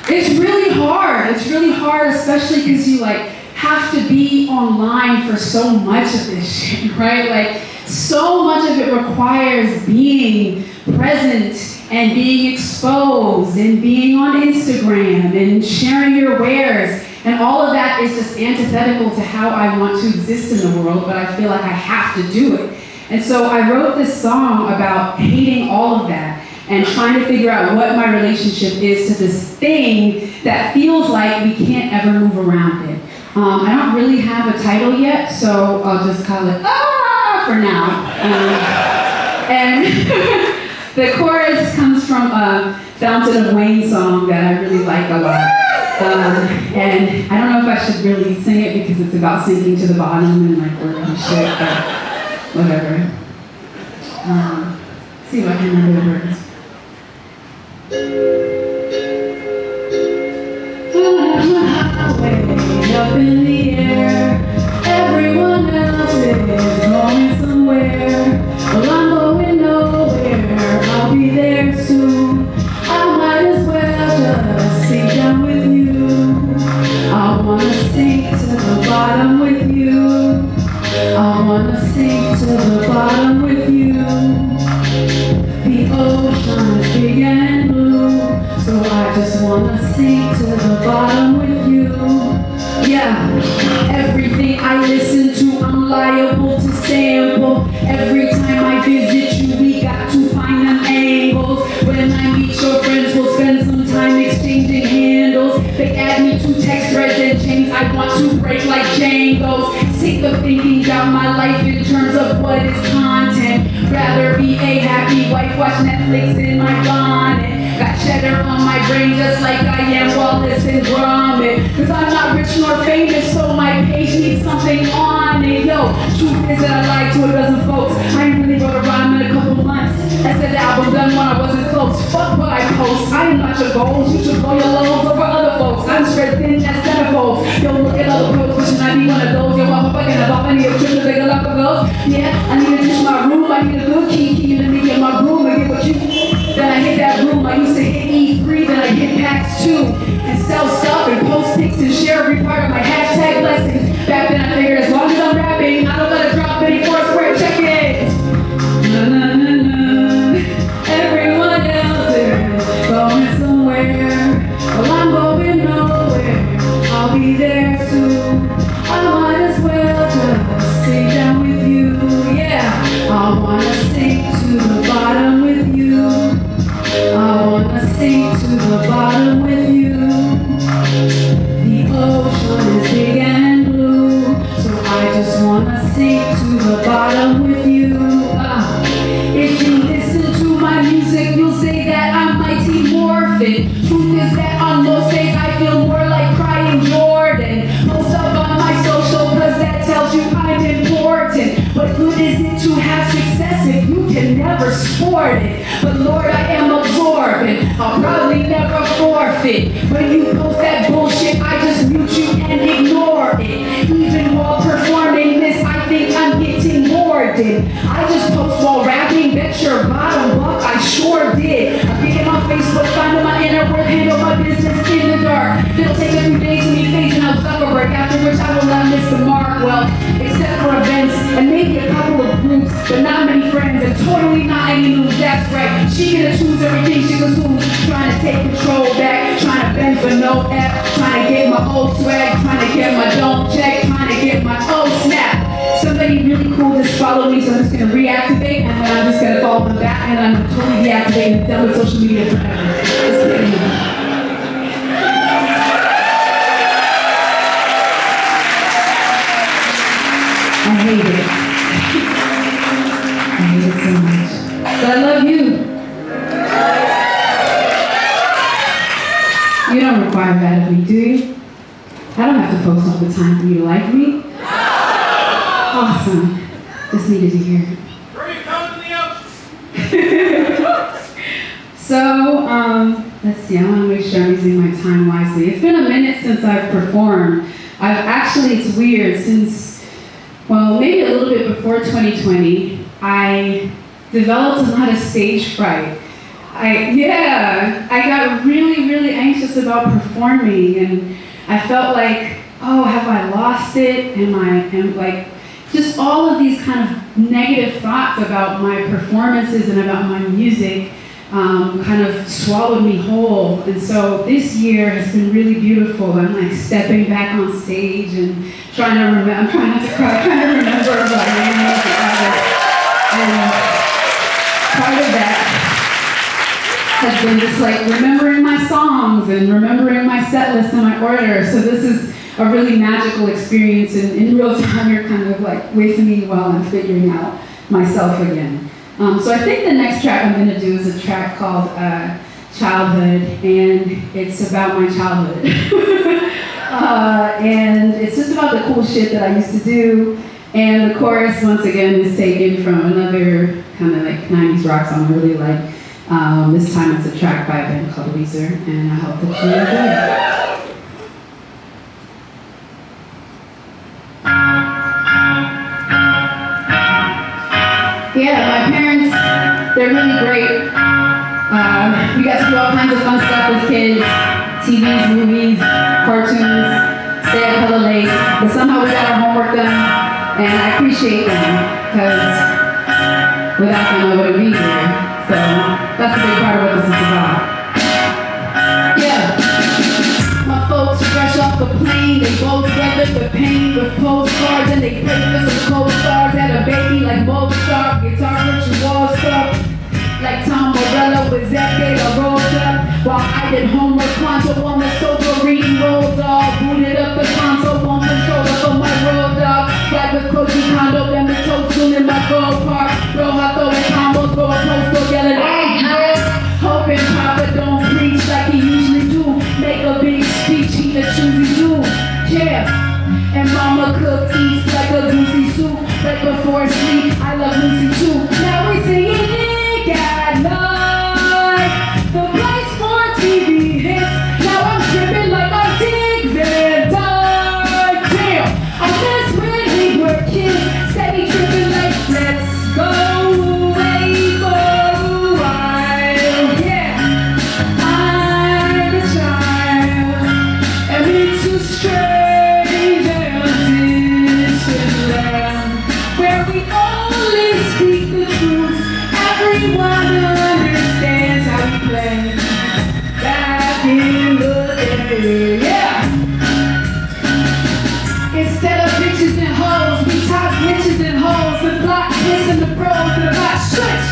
It's really hard. It's really hard, especially because you like have to be online for so much of this shit, right? Like so much of it requires being present and being exposed and being on Instagram and sharing your wares. And all of that is just antithetical to how I want to exist in the world, but I feel like I have to do it. And so I wrote this song about hating all of that and trying to figure out what my relationship is to this thing that feels like we can't ever move around it. I don't really have a title yet, so I'll just call it for now. And the chorus comes from a Fountain of Wayne song that I really like a lot. And I don't know if I should really sing it because it's about sinking to the bottom and like we're gonna shit, but whatever. See if I can remember the words. Highway up in the air, everyone else is going somewhere. Well, I'm going nowhere, I'll be there soon. I might as well just sink down with you. I wanna sink to the bottom with you. I wanna sink to the bottom with you. The ocean is big and blue, so I just wanna sink to the bottom with you. Yeah, everything I listen to, I'm liable to sample. Every time I visit you, we got to find them angles. When I meet your friends, we'll spend some time exchanging handles. They add me to text threads and chains I want to break like Django's. Sick of thinking about my life in terms of what is content. Rather be a happy wife, watch Netflix in my bonnet. Got cheddar on my brain just like I am Wallace and Gromit. Cause I'm not rich nor famous, so my page needs something on it. Yo, truth is that I lied to a dozen folks. I ain't really wrote a rhyme in a couple months. I said the album done when I wasn't close. Fuck what I post, I am not your goals. You should blow your loads over other folks. I'm spread thin as centerfolds. Yo, look at other posts, wishing I be one of those. Yo, I'm fucking about any of trips to the Galapagos. Yeah, I need to ditch my room, I need a good key. Let me get my room and get what you. Then I hit that room, I used to hit E3, then I hit PAX 2 and sell stuff and post pics and share every part of my hashtag blessings. Back then I figured as long as I'm rapping, I don't gotta drop any Foursquare check-ins. Na na na na, everyone else is going somewhere. Well, I'm going nowhere, I'll be there soon. I might as well just sink down with you, yeah. I wanna sink to the bottom with you. I wanna sink to the bottom with you. The ocean is big and blue, so I just wanna sink to the bottom with you. If you listen to my music, you'll say that I'm mighty morphin'. Truth is that on most days I feel more like crying Jordan. Post up on my social cause that tells you I'm important. What good is it to have success if you can never sport it? But Lord, I am absorbing, I'll probably never forfeit. When you post that bullshit, I just mute you and ignore it. Even while performing this, I think I'm getting bored. I just post while rapping, bet your bottom buck, I sure did. I'm getting on Facebook, finding my inner worth, handle my business in the dark. It'll take a few days to be phasing out Zuckerberg, after which I will not miss the mark. Well, except for events and maybe a couple of groups, but not many friends and totally not any news. That's right, she gonna choose everything she consumes, trying to take control back, trying to bend for no F, trying to get my old swag, trying to get my don't check, trying to get my oh snap. Somebody really cool just followed me, so I'm just gonna reactivate and then I'm just gonna follow them back and I'm totally deactivated and done with social media forever. Just kidding. I hate it. I hate it so much. But I love you. You don't require that of me, do you? I don't have to post all the time for you to like me. Awesome. Just needed to hear it. So, let's see, I want to make sure I'm using my time wisely. It's been a minute since I've performed. It's weird, since, well, maybe a little bit before 2020, I developed a lot of stage fright. I got really, really anxious about performing, and I felt like, oh, have I lost it? And like, just all of these kind of negative thoughts about my performances and about my music kind of swallowed me whole. And so this year has been really beautiful. I'm like stepping back on stage and trying to remember, I'm trying not to cry, trying to remember what I am as an artist. And part of that has been just like remembering my songs and remembering my set list and my order. So this is a really magical experience, and in real time you're kind of like with me while I'm figuring out myself again. So I think the next track I'm going to do is a track called Childhood, and it's about my childhood. And it's just about the cool shit that I used to do. And the chorus, once again, is taken from another kind of like 90s rock song I really like. This time it's a track by a band called Weezer, and I hope that you enjoy it. Yeah, my parents, they're really great. We got to do all kinds of fun stuff as kids. TVs, movies, cartoons, stay up hella late. But somehow we got our homework done, and I appreciate them, because without them I wouldn't be here. So that's a big part of what this is about. Yeah. My folks fresh off the plane, they both weathered the pain with postcards, and they prayed for some cold stars. Had a baby like Mozart, guitar rituals up. Like Tom Morello with Zach Gate, I rolled up while I did homework. Console on the sofa, reading Roll Dog. Booted up the console on the shoulder for my road dog. Right with Coachy Condo, then the toast soon in my gold park. Bro, I throwing combos, go a postal yelling, hoping Papa don't preach like he usually do. Make a big speech, eat a choosy do. Yeah. And mama cooked, eats like a goosey soup. Right before sleep, I love Lucy too. Now we singing Nick at night. The place for TV hits. Now I'm tripping like I'm Dick Van Dyke. Damn, I miss when we were kids. Steady tripping like let's go away for a while. Yeah, I'm a child, and it's a strange and distant land where we only speak the truth. Everyone understands how we play back in the day. Yeah. Instead of bitches and hoes, we talk bitches and hoes. The block twists and the pros and the block switch.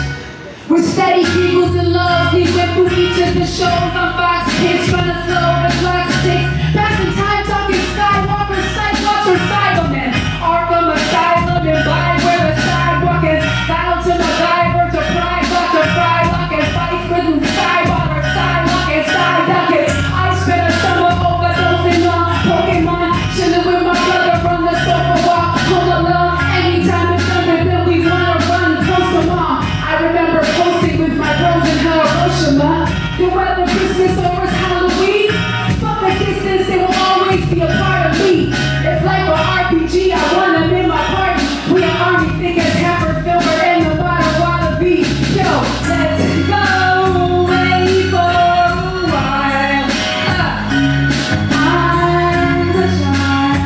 With steady giggles and lows, we went through each of the shows on Fox Kids, running slow, the clock ticks. Passing time, talking Skywalker, Cyclops, or Cybermen. Aarrghh Asylum and vibe where the sidewalk is. Bow to the diver, to fry, block, to fry, lock, and fight with the Skywalker, sidewalk, and side ducking. I spent a summer overdosing on Pokemon, chilling with my brother from the sofa walk, home alone. Anytime it's under bill, we wanna run close to mom. I remember posting with my bros in Hiroshima. The weather, Christmas, or was Halloween. Fuck the distance, it will always be a part of me. If life were RPG, I want them in my party. We are army thinkers, Haffer, Filmer, and the bottom wanna be. Yo, let's go away for a while. I'm a child,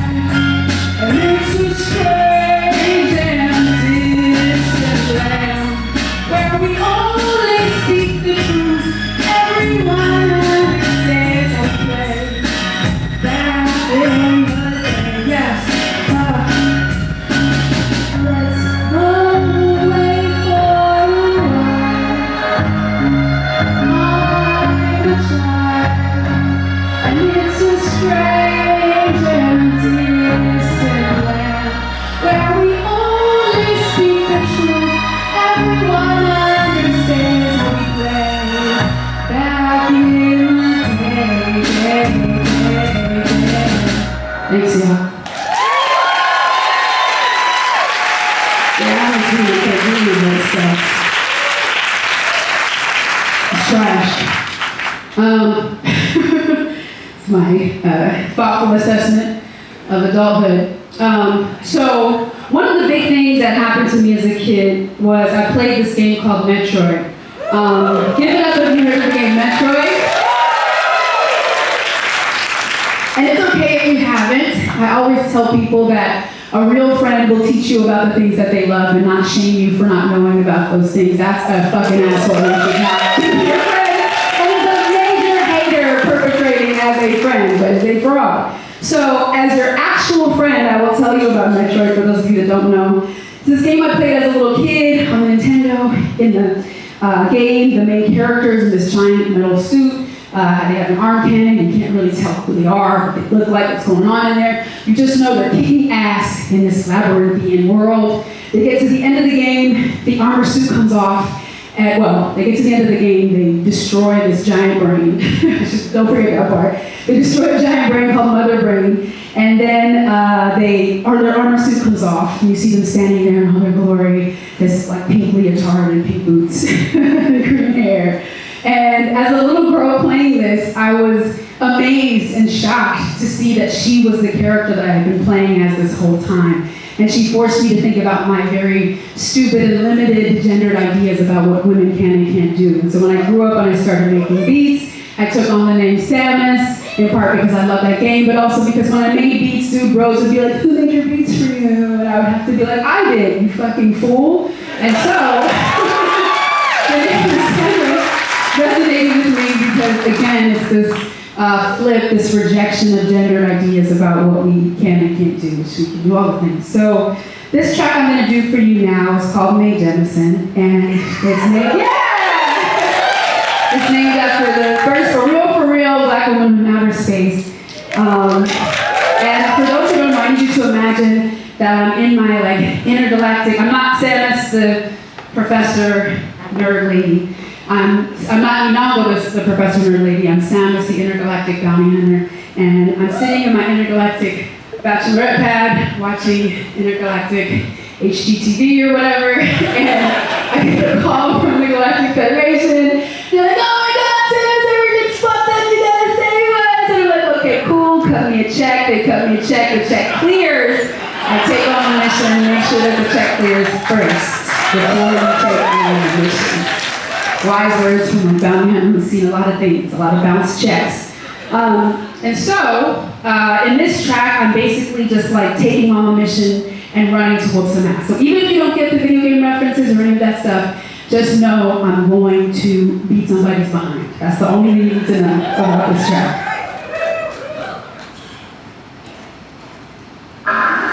and it's a strange and distant land where we only speak the truth. Everyone understands how to play back in the day. Yes. Let's go away for a while. I'm a child, and it's a strange and distant land where we only speak the truth. Everyone understands how we play back in the day. Thanks, y'all. Yeah. my thoughtful assessment of adulthood. So one of the big things that happened to me as a kid was I played this game called Metroid. Give it up if you heard of the game Metroid. And it's okay if you haven't. I always tell people that a real friend will teach you about the things that they love and not shame you for not knowing about those things. That's a fucking asshole you should have to be your friend. And is a major hater perpetrating as a friend, but is a fraud. So as your actual friend, I will tell you about Metroid for those of you that don't know. It's this game I played as a little kid on the Nintendo. In the game, the main character is in this giant metal suit. They have an arm cannon. You can't really tell who they are, what they look like, what's going on in there. You just know they're kicking ass in this labyrinthian world. They get to the end of the game, the armor suit comes off. They get to the end of the game, they destroy this giant brain. Don't forget that part. They destroy a giant brain called Mother Brain. And then their armor suit comes off, and you see them standing there in all their glory, this like pink leotard and pink boots and green hair. And as a little girl playing this, I was amazed and shocked to see that she was the character that I had been playing as this whole time. And she forced me to think about my very stupid and limited gendered ideas about what women can and can't do. And so when I grew up and I started making beats, I took on the name SAMMUS, in part because I love that game, but also because when I made beats, dude bros would be like, who made your beats for you? And I would have to be like, I did, you fucking fool. And so, the name SAMMUS resonated with me because, again, it's this this rejection of gendered ideas about what we can and can't do, which we can do all the things. So this track I'm going to do for you now is called Mae Jemison, and it's named after the first for real black woman from outer space. And for those who don't know, I need you to imagine that I'm in my intergalactic. I'm not SAMMUS, the professor nerd lady. I'm not Inango, the professor nerd lady. I'm SAMMUS, the intergalactic bounty hunter, and I'm sitting in my intergalactic bachelorette pad watching intergalactic HGTV or whatever, and I get a call from the Galactic Federation. They're like, "Oh my God, SAMMUS, everything's fucked up. You gotta save us." And I'm like, "Okay, cool. Cut me a check." They cut me a check. The check clears. I take on the mission, make sure that the check clears first before we take on the mission. Wise words from a bounty hunter who's seen a lot of things, a lot of bounced checks. And so, in this track, I'm basically just like taking on the mission and running to whoop some ass. So even if you don't get the video game references or any of that stuff, just know I'm going to beat somebody's behind. That's the only thing you need to know about this track.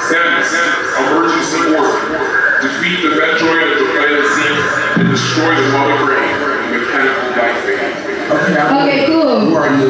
SAMMUS, emergency order. Defeat the Metroid of the planet Z and destroy the Mother Brain and mechanical dicing. Okay, cool. Who are you?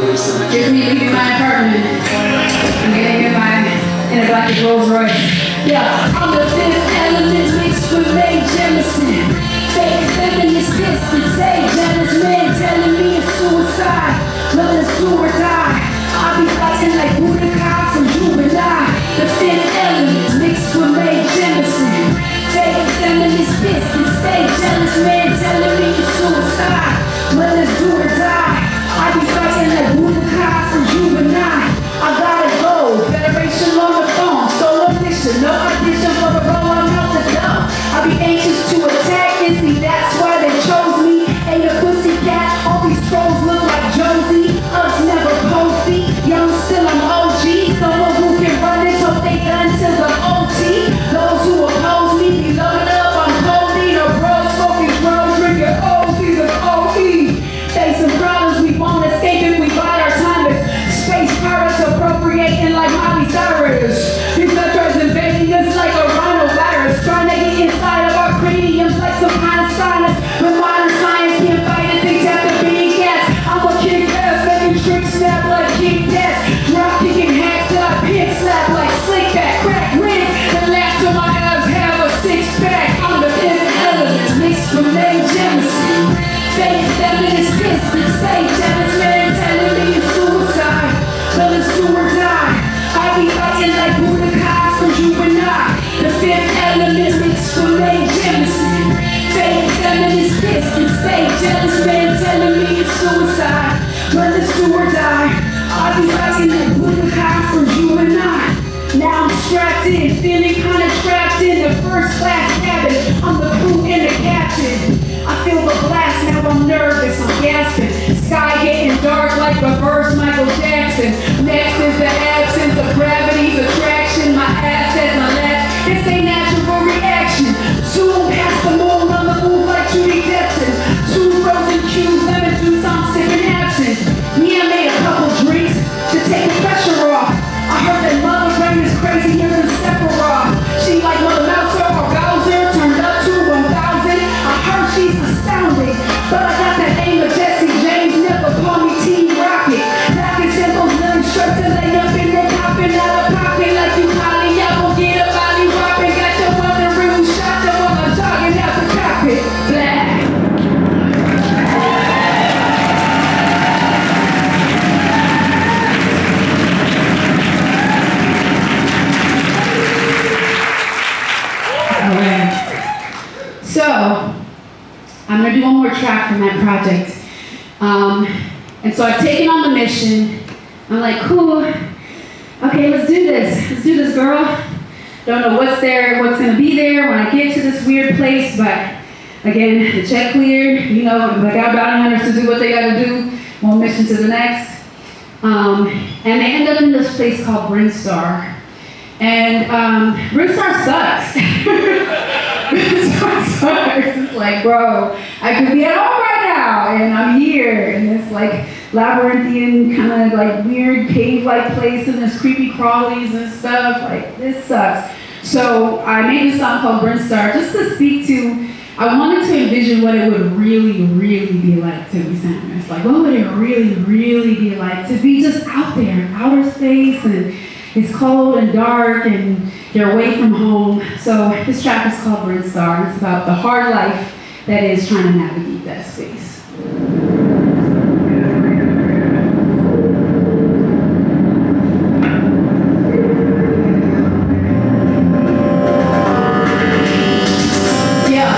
Here's me leaving my apartment. I'm getting in my intergalactic Rolls Royce. Yeah, I'm the fifth element mixed with Mae Jemison. Fake feminist distance, say jealous men telling me it's suicide. Well, it's do or die. I'll be fighting like Budokai from Juvenile. The fifth element mixed with Mae Jemison. Fake feminist distance, say jealous men telling me it's suicide. Well, it's do or die. I'll be fighting like Budokai from Juvenile. I gotta go, Federation on the phone, solo mission, no audition for the role I'm out to go. I'll be anxious to attack, and see that's why they chose me. Ain't a pussycat, all these trolls look like Josie. Us never posy, young still I'm OG. Someone who can run it till they done to the OT. Those who oppose me be loaded up on codeine or bros smoking bros, drinking OZs and OE. Facing problems we won't escape if we bide our time. It's space pirates appropriating like Miley Cyrus. These metroids invading us like a rhinovirus, trying to get inside of our craniums like some kind of sinus. When modern science can't fight it, they tap the being cats. I'm a kick ass, making tricks snap like King Cats. Drop kicking hacks till I pin slap like slick back, crack ribs, and laugh till my abs have a six pack. I'm the fifth element mixed with Mae Jemison. Fake feminist distance, say jealous men telling me it's suicide. Well, it's do or die. I be fighting like Budokai from Juvenile. The fifth element mixed with Mae Jemison. Fake feminist distance, say jealous men telling me it's suicide. Well, it's do or die. I I be rocking that blue house for you and I. Now I'm strapped in, feeling kinda trapped in the first class cabin. I'm the crew and the captain. I feel the blast, now I'm nervous, I'm gasping. Sky getting dark like reverse Michael Jackson. Next is the absence of gravity's attraction. My assets are left, it's a natural reaction. Soon past the moon, on the move like Judy Jetson. Two frozen cues, lemon juice, I'm sipping absinthe. Yeah, I made a couple drinks to take the pressure off. I heard that Mother Brain is crazier than Sephiroth. She like Mother Mouser or Bowser, turned up to 1,000. I heard she's astounding, but I got that aim of Jesse James, never call me Team Rocket. Rockets and those limbs straight to lay up in their coffin, out of pocket like you Holly. I won't get a body whopping, got your mother room shot, your mother jogging out the cockpit. Black. So, I'm gonna do one more track from that project. And so I've taken on the mission. I'm like, cool, okay, let's do this, girl. Don't know what's there, what's gonna be there when I get to this weird place, but again, the check cleared, you know, I got bounty hunters to do what they gotta do, one mission to the next. And they end up in this place called Brinstar. And Brinstar sucks. Brinstar sucks. It's like, bro, I could be at home right now, and I'm here in this like labyrinthian kind of like weird cave-like place, and there's creepy crawlies and stuff. Like, this sucks. So I made this song called Brinstar just to speak to. I wanted to envision what it would really, really be like to be SAMMUS. Like, what would it really, really be like to be just out there in outer space, and it's cold and dark and you're away from home. So this track is called Brinstar, and it's about the hard life that is trying to navigate that space. Yeah,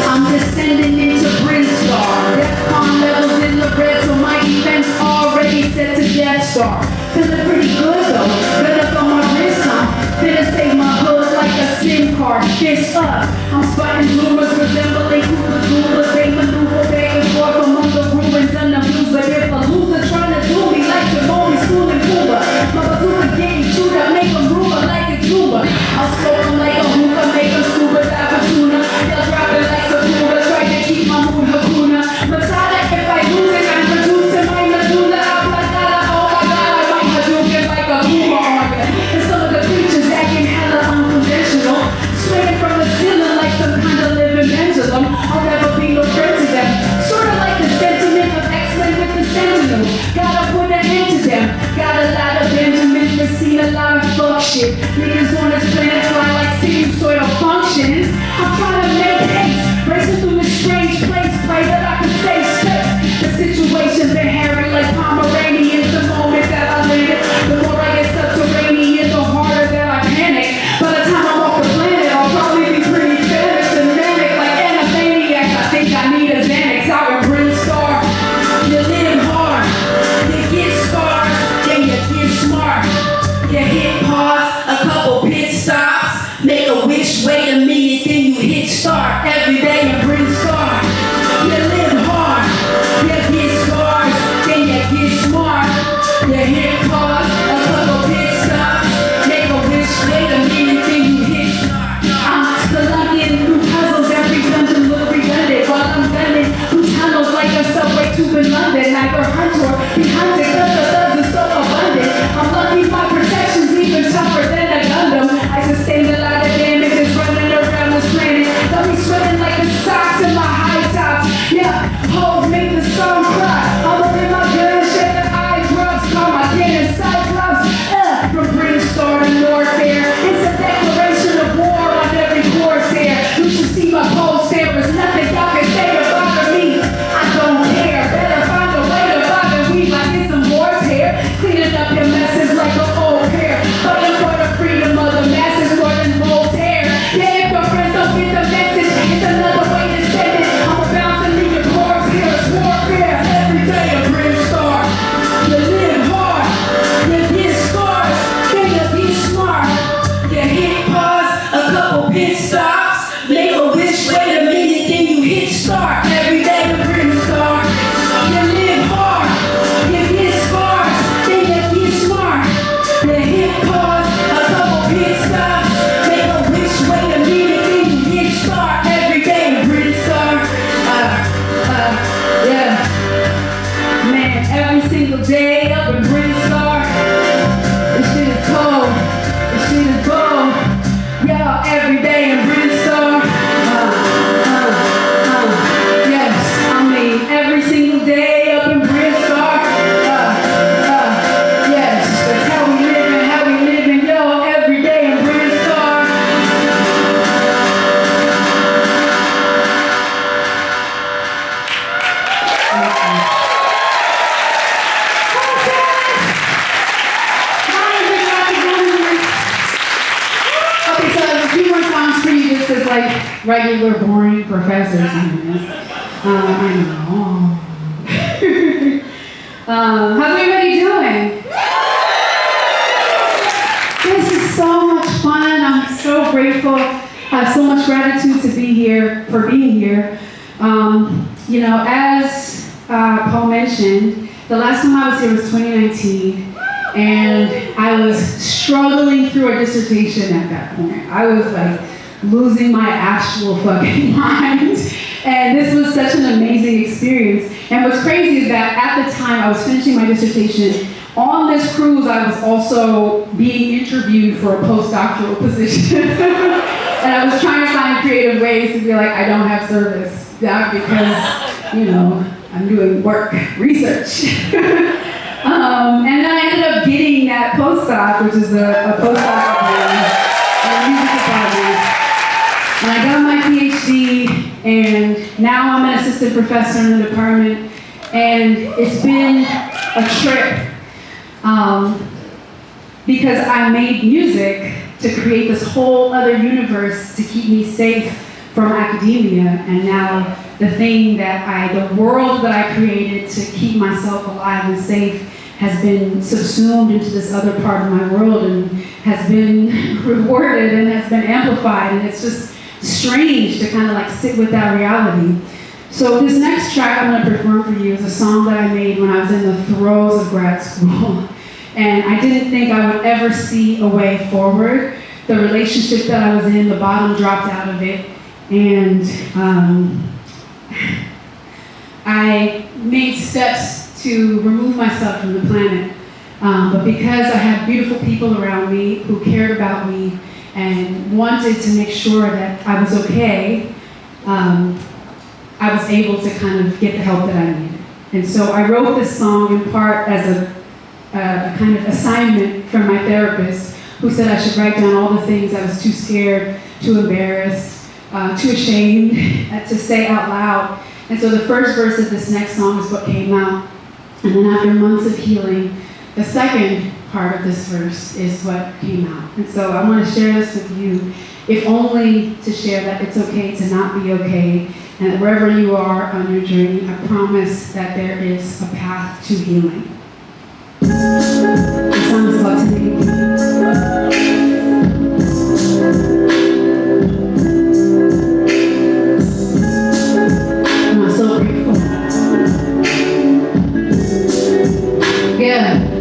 I'm descending into Brinstar. Defcon levels in the red, so my defense already set to Death Star. Feeling pretty good though, good up on my wrist now. Finna save my hood like a SIM card, fist up. I'm spotting rumors resembling Cooper's rulers. They maneuver back and forth among the ruins and the blues. But if a loser trying to do me like Jerome school in Cuba, my bazooka's getting chewed up, make them rumor like it's Cuba. I'll smoke them like a hookah, make them scuba dive for tuna. They'll drop it like Sakura, try to keep my mood Hakuna. Matata, if I lose it, I'm reduced to my medulla oblongata. Oh my God, I might Hadouken like a Puma on ya. And some of the creatures acting hella unconventional, swinging from the ceiling like some kind of living pendulum. I'll never be no friend to them. Sort of like the sentiment of X-Men with the Sentinels. Gotta put an end to them. Got a lot of Benjamins, but seen a lot of fuck shit. Niggas on this planet fly like sinusoidal functions. I'm trying to make haste, racing through this strange place, pray that I can save space. The situation been hairy like Pomeranians. The moment that I landed, the more I get subterranean, the harder that I panic. By the time I'm off the planet, I'll probably be pretty famished and manic like Animaniacs. I think I need a Xanax out in Brinstar. You live hard, you get scars, then you get smart. You hit pause, a couple pit stops. like regular, boring professors. I know. How's everybody doing? This is so much fun. I'm so grateful. I have so much gratitude to be here, for being here. You know, as Paul mentioned, the last time I was here was 2019, and I was struggling through a dissertation at that point. I was like losing my actual fucking mind. And this was such an amazing experience. And what's crazy is that at the time I was finishing my dissertation, on this cruise I was also being interviewed for a postdoctoral position. And I was trying to find creative ways to be like, I don't have service. Not because, you know, I'm doing work, research. And then I ended up getting that postdoc, which is a postdoc in the music department. And I got my PhD, and now I'm an assistant professor in the department. And it's been a trip because I made music to create this whole other universe to keep me safe from academia. And now the world that I created to keep myself alive and safe has been subsumed into this other part of my world and has been rewarded and has been amplified. And it's just strange to kind of like sit with that reality. So this next track I'm going to perform for you is a song that I made when I was in the throes of grad school. And I didn't think I would ever see a way forward. The relationship that I was in, the bottom dropped out of it. And I made steps to remove myself from the planet. But because I had beautiful people around me who cared about me and wanted to make sure that I was okay, I was able to kind of get the help that I needed. And so I wrote this song in part as a kind of assignment from my therapist, who said I should write down all the things I was too scared, too embarrassed, too ashamed to say out loud. And so the first verse of this next song is what came out. And then after months of healing, the second part of this verse is what came out. And so I want to share this with you, if only to share that it's okay to not be okay, and that wherever you are on your journey, I promise that there is a path to healing. The song is called Snagged. I'm so grateful. Yeah.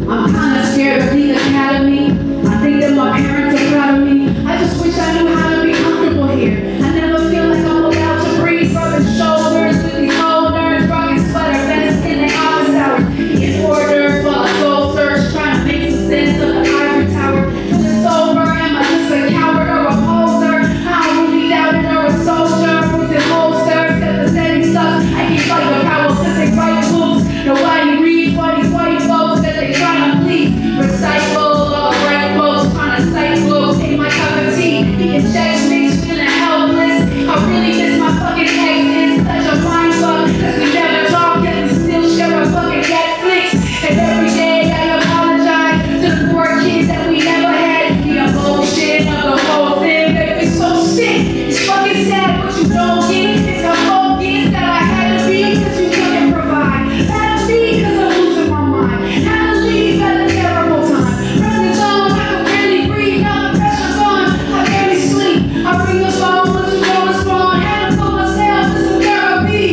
I'm kind of scared of the academy. I think that my parents are proud of me. I just wish I knew how to be comfortable here. I never feel like I'm allowed to breathe. Rubbing shoulders with these old nerds, rocking sweater vests in their office hours. In order while I soul search, trying to make some sense of the ivory tower. Feeling sober, am I just a coward or a poser? I don't really doubt it or a soldier. Who's in holsters, got the setting sucks. I can't fight the power because they write books. Nobody reads what these white folks that they try to please. Recycle all the right folks, trying to cite books. Ain't my cup of tea. Eating checks, makes feeling helpless. I really miss my fucking ex. It's such a mind fuck, cause we never talk, yet we still share a fucking Netflix. And every day I apologize to the poor kids that we never had. The bullshit of the whole thing, baby, it's so sick. It's fucking sad what you don't get. It's a focus that I had to be, cause you couldn't provide. Had to be, cause I'm losing my mind. Had to leave at a terrible time. Presence on, I can barely breathe, now the pressure gone. I barely sleep. I bring the phone, but you don't respond. Had to put myself to some therapy.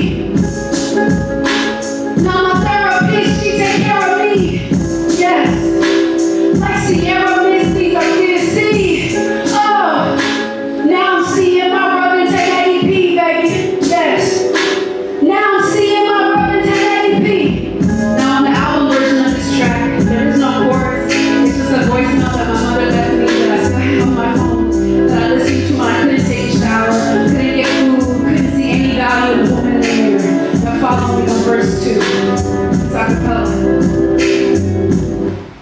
Now my therapist, she take care of me. Yes. Like Sierra Mist, these are clear to see. Oh, now I'm seeing my rubbing 1080p, baby. Yes. Now I'm seeing my rubbing 1080p. Now on the album version of this track, there is no chorus. It's just a voice note that my mother left me that I still have on my phone, that I listened to when I couldn't take a shower, couldn't get food, couldn't see any value in the woman in the mirror. Now follow me on verse 2. It's acapella.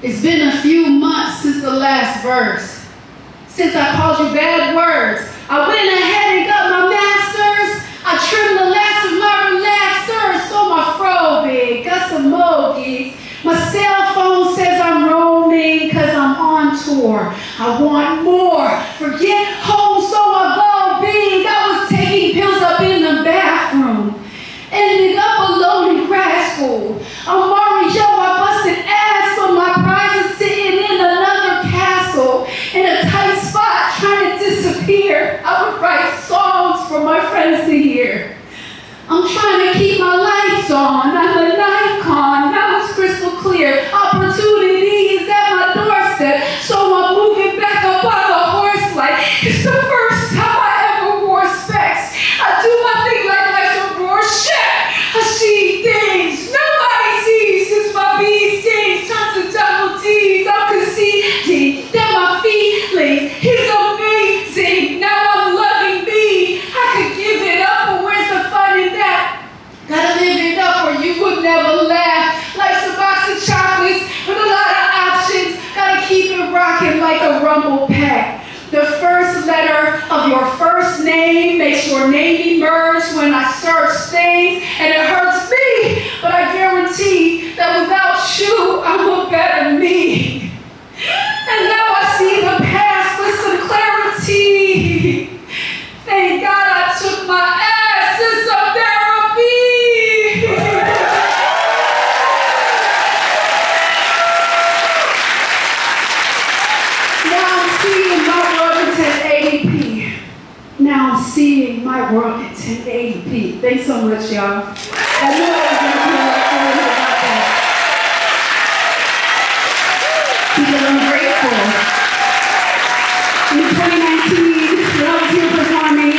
It's been a few months since the last verse, since I called you bad words. I went ahead and got my master's. I trimmed the last of my relaxers, so my fro big, got some more gigs. My cell phone says I'm roaming, cause I'm on contour. I want more. Forget home, so I go big. I was taking pills up in the bathroom. Ended up alone in grad school. I'm Mario, I busted ass, but my prize is sitting in another castle. In a tight spot, trying to disappear. I would write songs for my friends to hear. I'm trying to keep my lights on. I'm an icon, now it's crystal clear. Opportunity is at my doorstep, so I'm moving back up on the horse like it's the first time I ever wore specs. I do my thing like life's a Rorschach. I see things nobody sees since my bee stings turn to double D's. I'm conceding that my feelings is amazing. Now I'm loving me. I could give it up, but where's the fun in that? Gotta live it up or you would never laugh. Life's a box of chocolates with a lot of options. Gotta keep it rocking like a rumble pack. The first letter of your first name makes your name emerge when I search things, and it hurts me, but I guarantee that without you, I'm a better me. And now I see the past with some clarity. Thank God I took my ass to some therapy. Now I'm seeing my world in 1080p. Now I'm seeing my world in 1080p. Thanks so much, y'all. I knew I was going to feel like feelings about that. Because I'm grateful. In 2019, when I was here performing,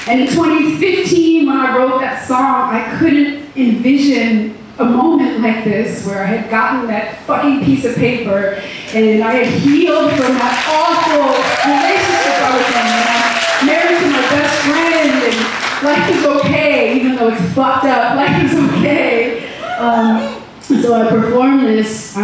and in 2015, when I wrote that song, I couldn't envision a moment like this where I had gotten that fucking piece of paper and I had healed from that awful relationship I was in. And I'm married to my best friend and life is okay, even though it's fucked up, life is okay. So I performed this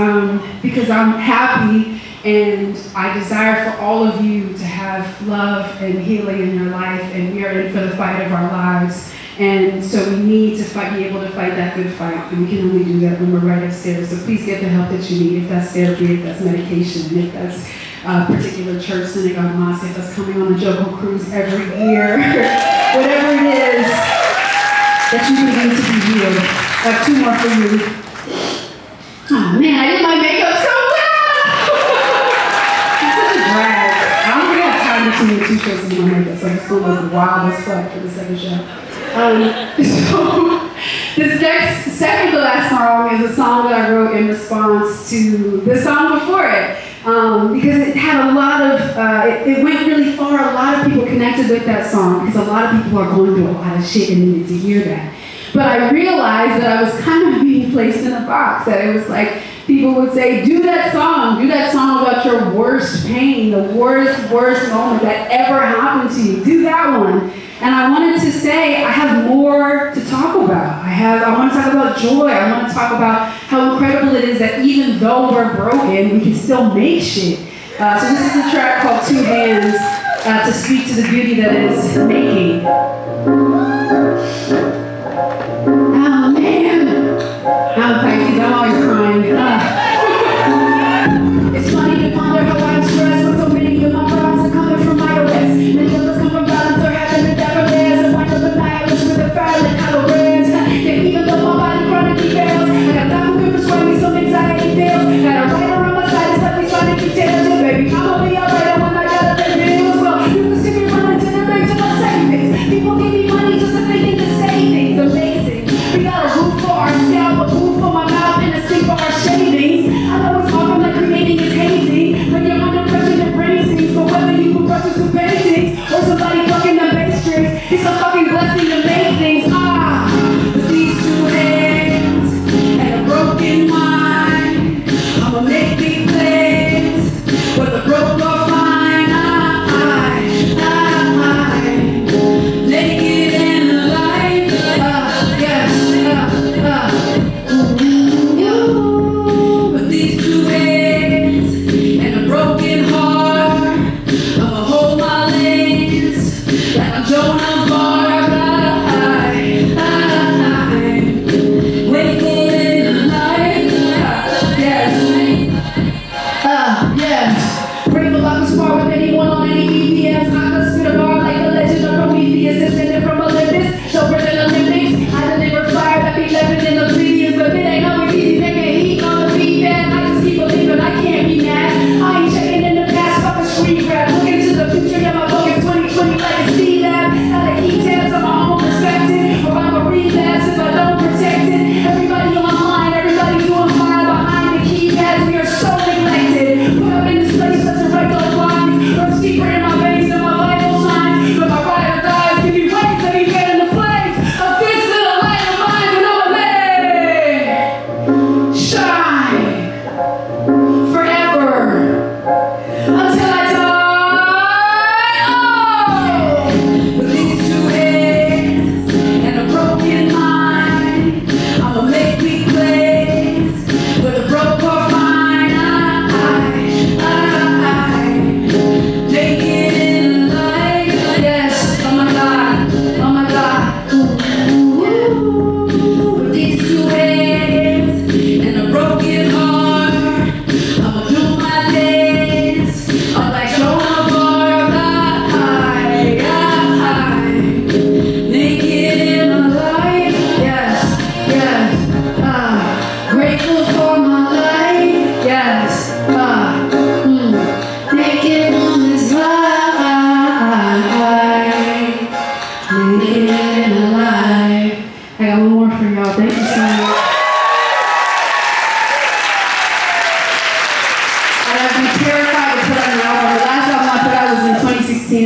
because I'm happy and I desire for all of you to have love and healing in your life, and we are in for the fight of our lives. And so we need to be able to fight that good fight, and we can only do that when we're right upstairs. So please get the help that you need, if that's therapy, if that's medication, if that's a particular church, synagogue, mosque, if that's coming on the JoCo cruise every year, whatever it is that you need to be healed. I have two more for you. Oh man, I did my makeup so well! It's such a drag. I don't think I have time to do 2 shows in my makeup, so I'm just going to look wild as fuck for the second show. So this next, second to last song is a song that I wrote in response to the song before it. Because it had a lot of, it went really far. A lot of people connected with that song because a lot of people are going through a lot of shit and needed to hear that. But I realized that I was kind of being placed in a box, that it was like, people would say, do that song about your worst pain, the worst moment that ever happened to you, do that one. And I wanted to say, I have more to talk about. I want to talk about joy. I want to talk about how incredible it is that even though we're broken, we can still make shit. So this is a track called Two Hands to speak to the beauty that is making. Oh man, I'm Pisces, I'm always crying. It's funny to ponder how I express when so many of my problems are coming from my west. Many others come from violence or having the devil theirs, and wind up in nihilists with a violent color reds. Yeah, even though my body chronically fails, I got that who can prescribe me some anxiety pills. Got a writer on my side, it's like these funny details. Yeah, baby, I'ma be alright when I gotta pay bills. Well, you can see me running to the bank to my savings. People give me money just to think to say things amazing. We got a roof for our scalp, a roof for my mouth, and a sink for our shade.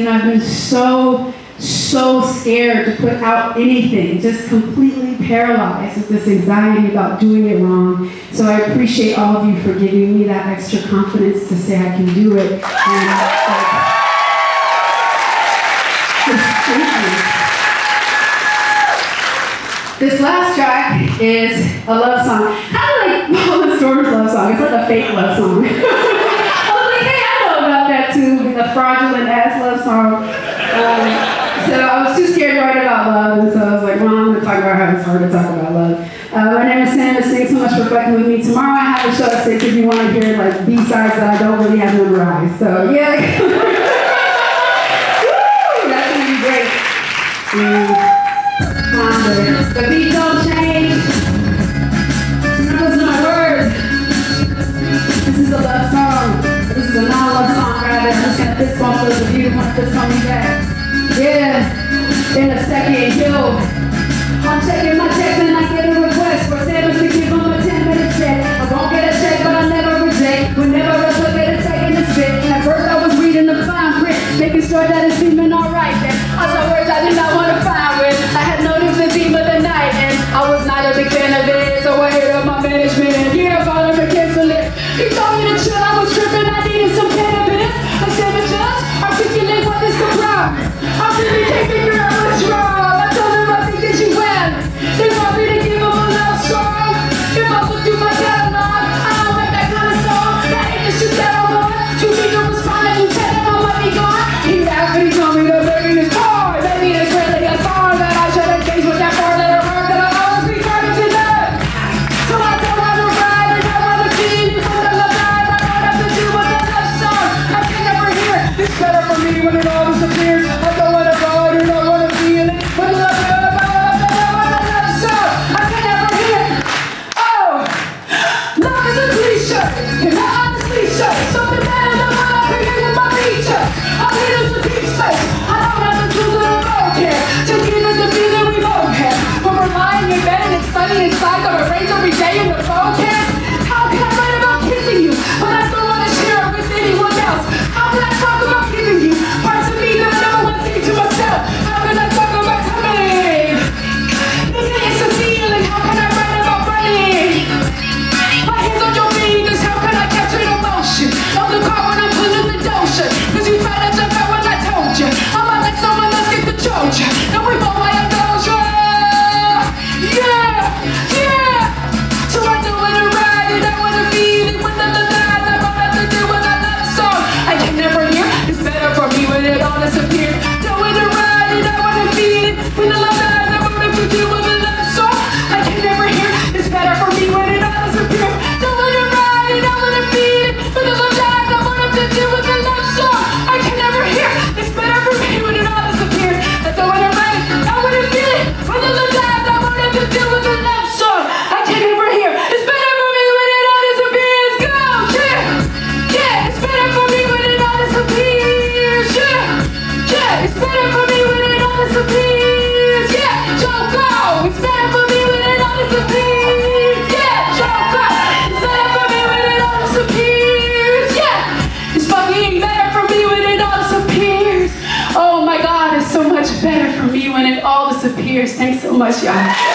and I've been so scared to put out anything, just completely paralyzed with this anxiety about doing it wrong. So I appreciate all of you for giving me that extra confidence to say I can do it. And this last track is a love song. Kind of like Paula Storm's love song. It's like a fake love song. I was like, hey, I know about that too, the fraudulent ass love song. So I was too scared to write about love, and so I was like, well, I'm going to talk about how it's hard to talk about love. My name is SAMMUS. Thanks so much for fucking with me. Tomorrow I have a show at 6 if you want to hear like B-sides that I don't really have memorized. So yeah. Woo! That's going to be great. The beat don't change. Remember my words. This is a love song. This is a non-love song, rather. I'm just going to fist bump those of you who want to fist bump me back. Yeah, in a second, yo. I'm checking my checks and I get a request for SAMMUS to give them a 10-minute set. I won't get a check, but I never reject. Whenever I look at a second to spit. At first I was reading the fine print, making sure that it's seeming alright. Then I saw words I did not want to find with. I had noticed the theme of the night, and I was not a big fan of it, so I hit up my management. Yeah, about him to cancel it. He told me to chill, I was tripping, I needed some cannabis. I said, but just articulate what is the problem. I really can't figure out what's wrong. I told him I think that you will. They want me to give him a love song. If I look through my catalog, I don't like that kind of song. That ain't the shit that I want. You need to respond and you tell him I might be gone. He laughed and he told me that maybe it's hard. Maybe it's really a song that I should engage with that four-letter word that I always be turning to that. So I don't have to ride and I want to see you from the love lies. I don't have to do with the love song. I can never hear. It's better for me when it all disappears. I don't want to ride and I want to feel it. When the love song, I can never hear. Oh, love is a cliche, and I honestly say something better than what I create with my features. All we need is a deep space. I don't have to choose it alone here to give it the feeling we both have. When we're lying in bed and it's sunny inside, I'm arranged every day in the phone cast. How can I write about kissing you when I don't want to share it with anyone else? How can I talk about giving you parts of me that I never want to see to myself? How can I talk about coming? It's a feeling, how can I write about running? My hands on your fingers, how can I capture the motion of the car when I'm pulling the dotion? Cause you try to jump out when I told you I might let someone else get the Trojan. And we both like a doja. Yeah, yeah. So I do want to ride it, I want to feel it. When the love dies, I won't have to do what I love song. I can never hear, it's better for me when it all disappears. Don't want to ride it, I want to feel it. When the love dies, I won't have to do what I love song. I can never hear, it's better for me when it all disappears. Don't want to ride it, I want to feel it. When the love dies, I won't have to do what I love song. I can never hear, it's better for me when it all disappears. I don't want to ride it, I want to feel it. When the love dies, I won't have to do what I love song. I can never hear, it's better for me when it all disappears. Go, yeah, yeah, it's better for me when it all disappears. Yeah, yeah, it's better for me when it all disappears. Yeah, JoCo, it's better for me when it all disappears. Yeah, JoCo, it's better for me when it all disappears. Yeah, it's fucking better for me when it all disappears. Oh my God, it's so much better for me when it all disappears. Thanks so much, y'all.